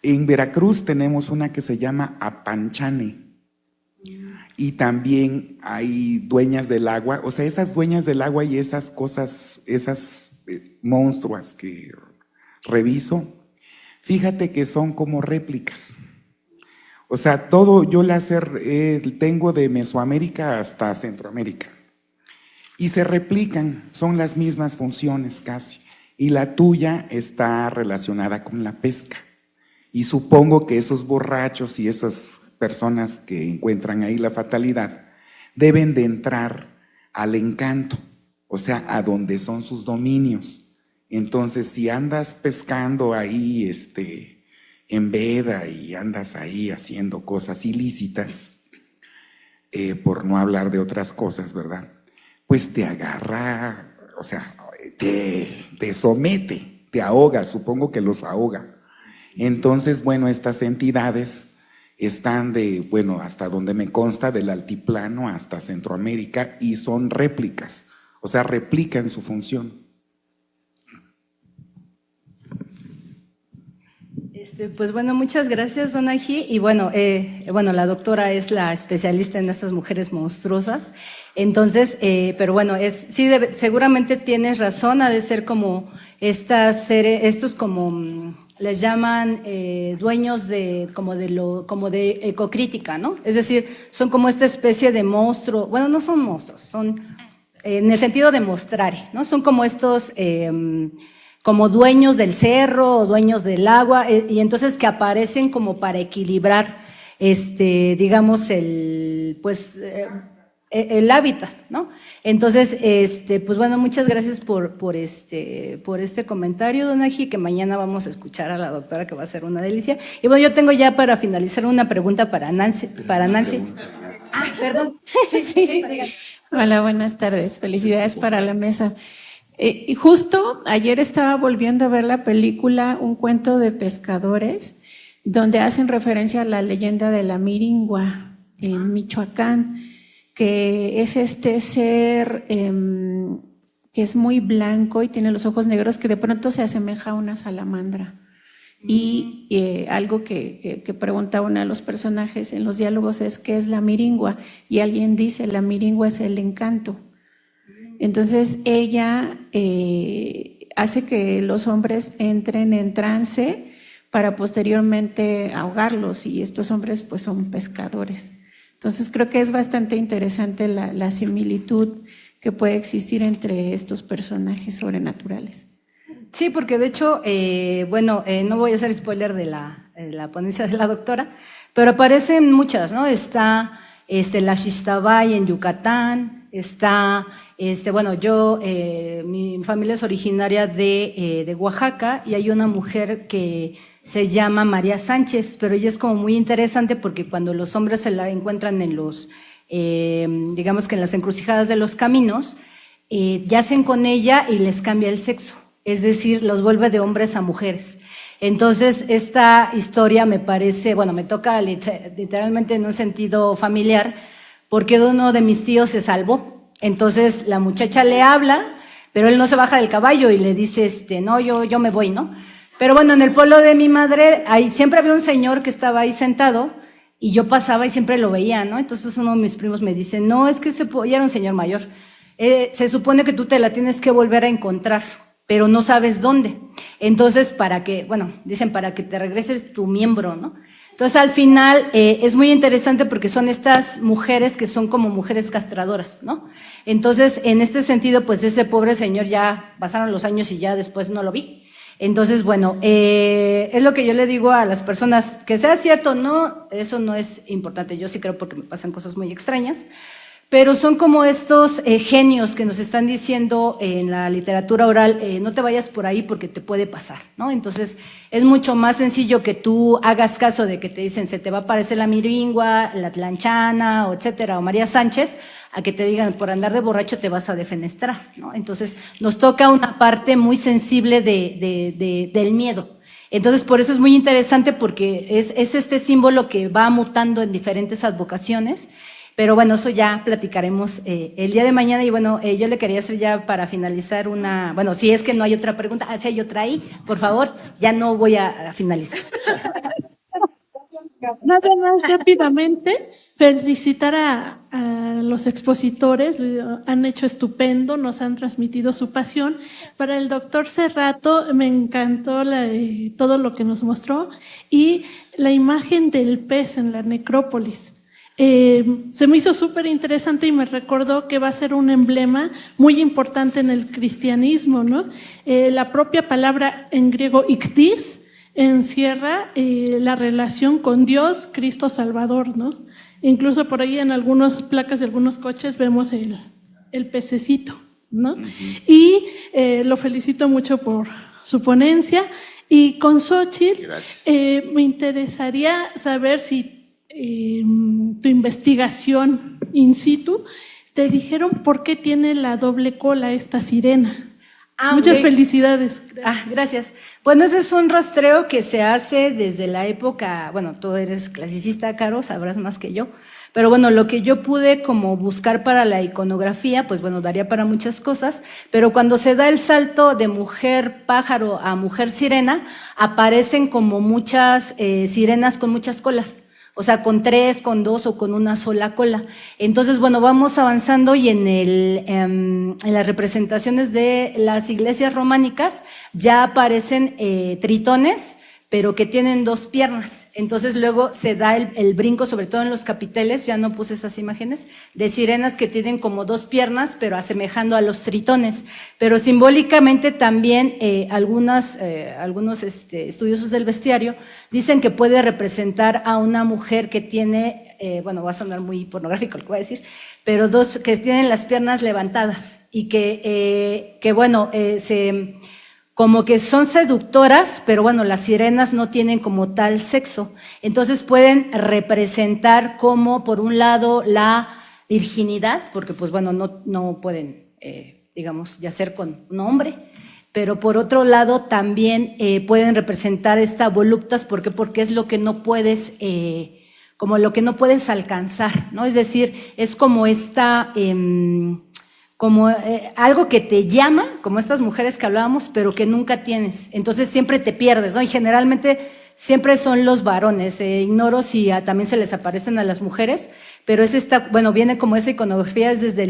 En Veracruz tenemos una que se llama Apanchane y también hay dueñas del agua, o sea, esas dueñas del agua y esas cosas, esas monstruas que reviso, fíjate que son como réplicas. O sea, todo yo láser tengo de Mesoamérica hasta Centroamérica. Y se replican, son las mismas funciones casi. Y la tuya está relacionada con la pesca. Y supongo que esos borrachos y esas personas que encuentran ahí la fatalidad deben de entrar al encanto, o sea, a donde son sus dominios. Entonces, si andas pescando ahí, en veda y andas ahí haciendo cosas ilícitas, por no hablar de otras cosas, ¿verdad? Pues te agarra, o sea, te somete, te ahoga, supongo que los ahoga. Entonces, bueno, estas entidades están hasta donde me consta, del altiplano hasta Centroamérica y son réplicas, o sea, replican su función. Pues bueno, muchas gracias, don Aji. Y bueno, la doctora es la especialista en estas mujeres monstruosas. Entonces, pero bueno, seguramente tienes razón, ha de ser como estas seres, estos como les llaman dueños como de ecocrítica, ¿no? Es decir, son como esta especie de monstruo, bueno, no son monstruos, son en el sentido de mostrar, ¿no? Son como estos como dueños del cerro o dueños del agua, y entonces que aparecen como para equilibrar, digamos, el hábitat, ¿no? Entonces, pues bueno, muchas gracias por este comentario, don Aji, que mañana vamos a escuchar a la doctora, que va a ser una delicia. Y bueno, yo tengo ya para finalizar una pregunta para Nancy. Ah, perdón. Sí. Hola, buenas tardes. Felicidades para la mesa. Y justo ayer estaba volviendo a ver la película Un cuento de pescadores, donde hacen referencia a la leyenda de la Miringua en Michoacán, que es este ser que es muy blanco y tiene los ojos negros, que de pronto se asemeja a una salamandra. Y algo que pregunta uno de los personajes en los diálogos es ¿qué es la Miringua? Y alguien dice, la Miringua es el encanto. Entonces ella hace que los hombres entren en trance para posteriormente ahogarlos, y estos hombres pues son pescadores. Entonces creo que es bastante interesante la similitud que puede existir entre estos personajes sobrenaturales. Sí, porque de hecho, no voy a hacer spoiler de la ponencia de la doctora, pero aparecen muchas, ¿no? Está la Xistabay en Yucatán, está, mi familia es originaria de Oaxaca, y hay una mujer que se llama María Sánchez, pero ella es como muy interesante porque cuando los hombres se la encuentran en los, digamos que en las encrucijadas de los caminos, yacen con ella y les cambia el sexo, es decir, los vuelve de hombres a mujeres. Entonces, esta historia me parece, me toca literalmente en un sentido familiar, porque uno de mis tíos se salvó. Entonces, la muchacha le habla, pero él no se baja del caballo y le dice, no, yo me voy, ¿no? Pero bueno, en el pueblo de mi madre, ahí siempre había un señor que estaba ahí sentado, y yo pasaba y siempre lo veía, ¿no? Entonces uno de mis primos me dice, no, es que ya era un señor mayor, se supone que tú te la tienes que volver a encontrar, pero no sabes dónde. Entonces, dicen para que te regreses tu miembro, ¿no? Entonces, al final, es muy interesante porque son estas mujeres que son como mujeres castradoras, ¿no? Entonces, en este sentido, pues ese pobre señor ya pasaron los años y ya después no lo vi. Entonces, es lo que yo le digo a las personas, que sea cierto o no, eso no es importante. Yo sí creo, porque me pasan cosas muy extrañas, pero son como estos genios que nos están diciendo en la literatura oral, no te vayas por ahí porque te puede pasar, ¿no? Entonces, es mucho más sencillo que tú hagas caso de que te dicen, se te va a aparecer la Miringua, la Tlanchana, o etcétera, o María Sánchez, a que te digan, por andar de borracho te vas a defenestrar, ¿no? Entonces, nos toca una parte muy sensible del miedo. Entonces, por eso es muy interesante, porque es este símbolo que va mutando en diferentes advocaciones. Pero bueno, eso ya platicaremos el día de mañana. Y yo le quería hacer ya para finalizar si es que no hay otra pregunta, si hay otra ahí, por favor, ya no voy a finalizar. Nada más rápidamente, felicitar a los expositores, lo han hecho estupendo, nos han transmitido su pasión. Para el doctor Cerrato, me encantó todo lo que nos mostró y la imagen del pez en la necrópolis. Se me hizo súper interesante y me recordó que va a ser un emblema muy importante en el cristianismo, ¿no? La propia palabra en griego iktis encierra la relación con Dios, Cristo Salvador, ¿no? Incluso por ahí en algunas placas de algunos coches vemos el pececito, ¿no? Y lo felicito mucho por su ponencia. Y con Xóchitl, me interesaría saber si tu investigación in situ, te dijeron por qué tiene la doble cola esta sirena. Muchas felicidades. Gracias. Bueno, ese es un rastreo que se hace desde la época, bueno, tú eres clasicista, Caro, sabrás más que yo, pero bueno, lo que yo pude como buscar para la iconografía, pues bueno, daría para muchas cosas, pero cuando se da el salto de mujer pájaro a mujer sirena, aparecen como muchas sirenas con muchas colas. O sea, con 3, con 2 o con una sola cola. Entonces, bueno, vamos avanzando y en las representaciones de las iglesias románicas ya aparecen tritones, pero que tienen 2 piernas. Entonces luego se da el brinco, sobre todo en los capiteles, ya no puse esas imágenes, de sirenas que tienen como 2 piernas, pero asemejando a los tritones. Pero simbólicamente también algunos estudiosos del bestiario dicen que puede representar a una mujer que tiene, bueno, va a sonar muy pornográfico lo que voy a decir, pero que tienen las piernas levantadas y que bueno, como que son seductoras, pero bueno, las sirenas no tienen como tal sexo. Entonces pueden representar como, por un lado, la virginidad, porque pues bueno, no pueden, digamos, yacer con un hombre, pero por otro lado también pueden representar esta voluptas, porque es lo que no puedes, como lo que no puedes alcanzar, ¿no? Es decir, es como esta... como algo que te llama, como estas mujeres que hablábamos, pero que nunca tienes. Entonces siempre te pierdes, ¿no? Y generalmente siempre son los varones. Ignoro si también se les aparecen a las mujeres, pero es bueno, viene como esa iconografía es desde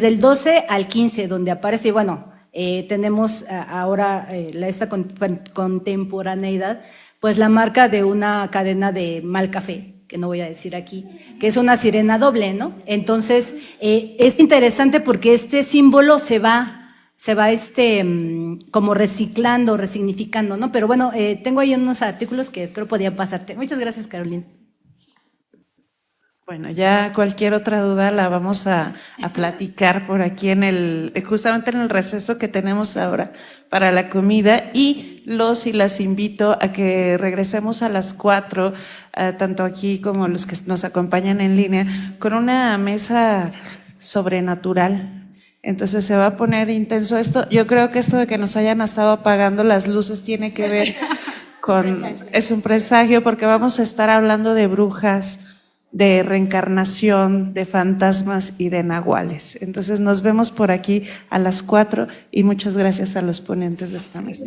el 12 al 15, donde aparece, y bueno, tenemos ahora esta contemporaneidad, pues la marca de una cadena de mal café, que no voy a decir aquí, que es una sirena doble, ¿no? Entonces, es interesante porque este símbolo se va como reciclando, resignificando, ¿no? Pero bueno, tengo ahí unos artículos que creo podían pasarte. Muchas gracias, Carolina. Bueno, ya cualquier otra duda la vamos a platicar por aquí justamente en el receso que tenemos ahora para la comida, y las invito a que regresemos a las 4, tanto aquí como los que nos acompañan en línea, con una mesa sobrenatural. Entonces se va a poner intenso esto. Yo creo que esto de que nos hayan estado apagando las luces tiene que ver es un presagio, porque vamos a estar hablando de brujas, de reencarnación, de fantasmas y de nahuales. Entonces nos vemos por aquí a las 4 y muchas gracias a los ponentes de esta mesa.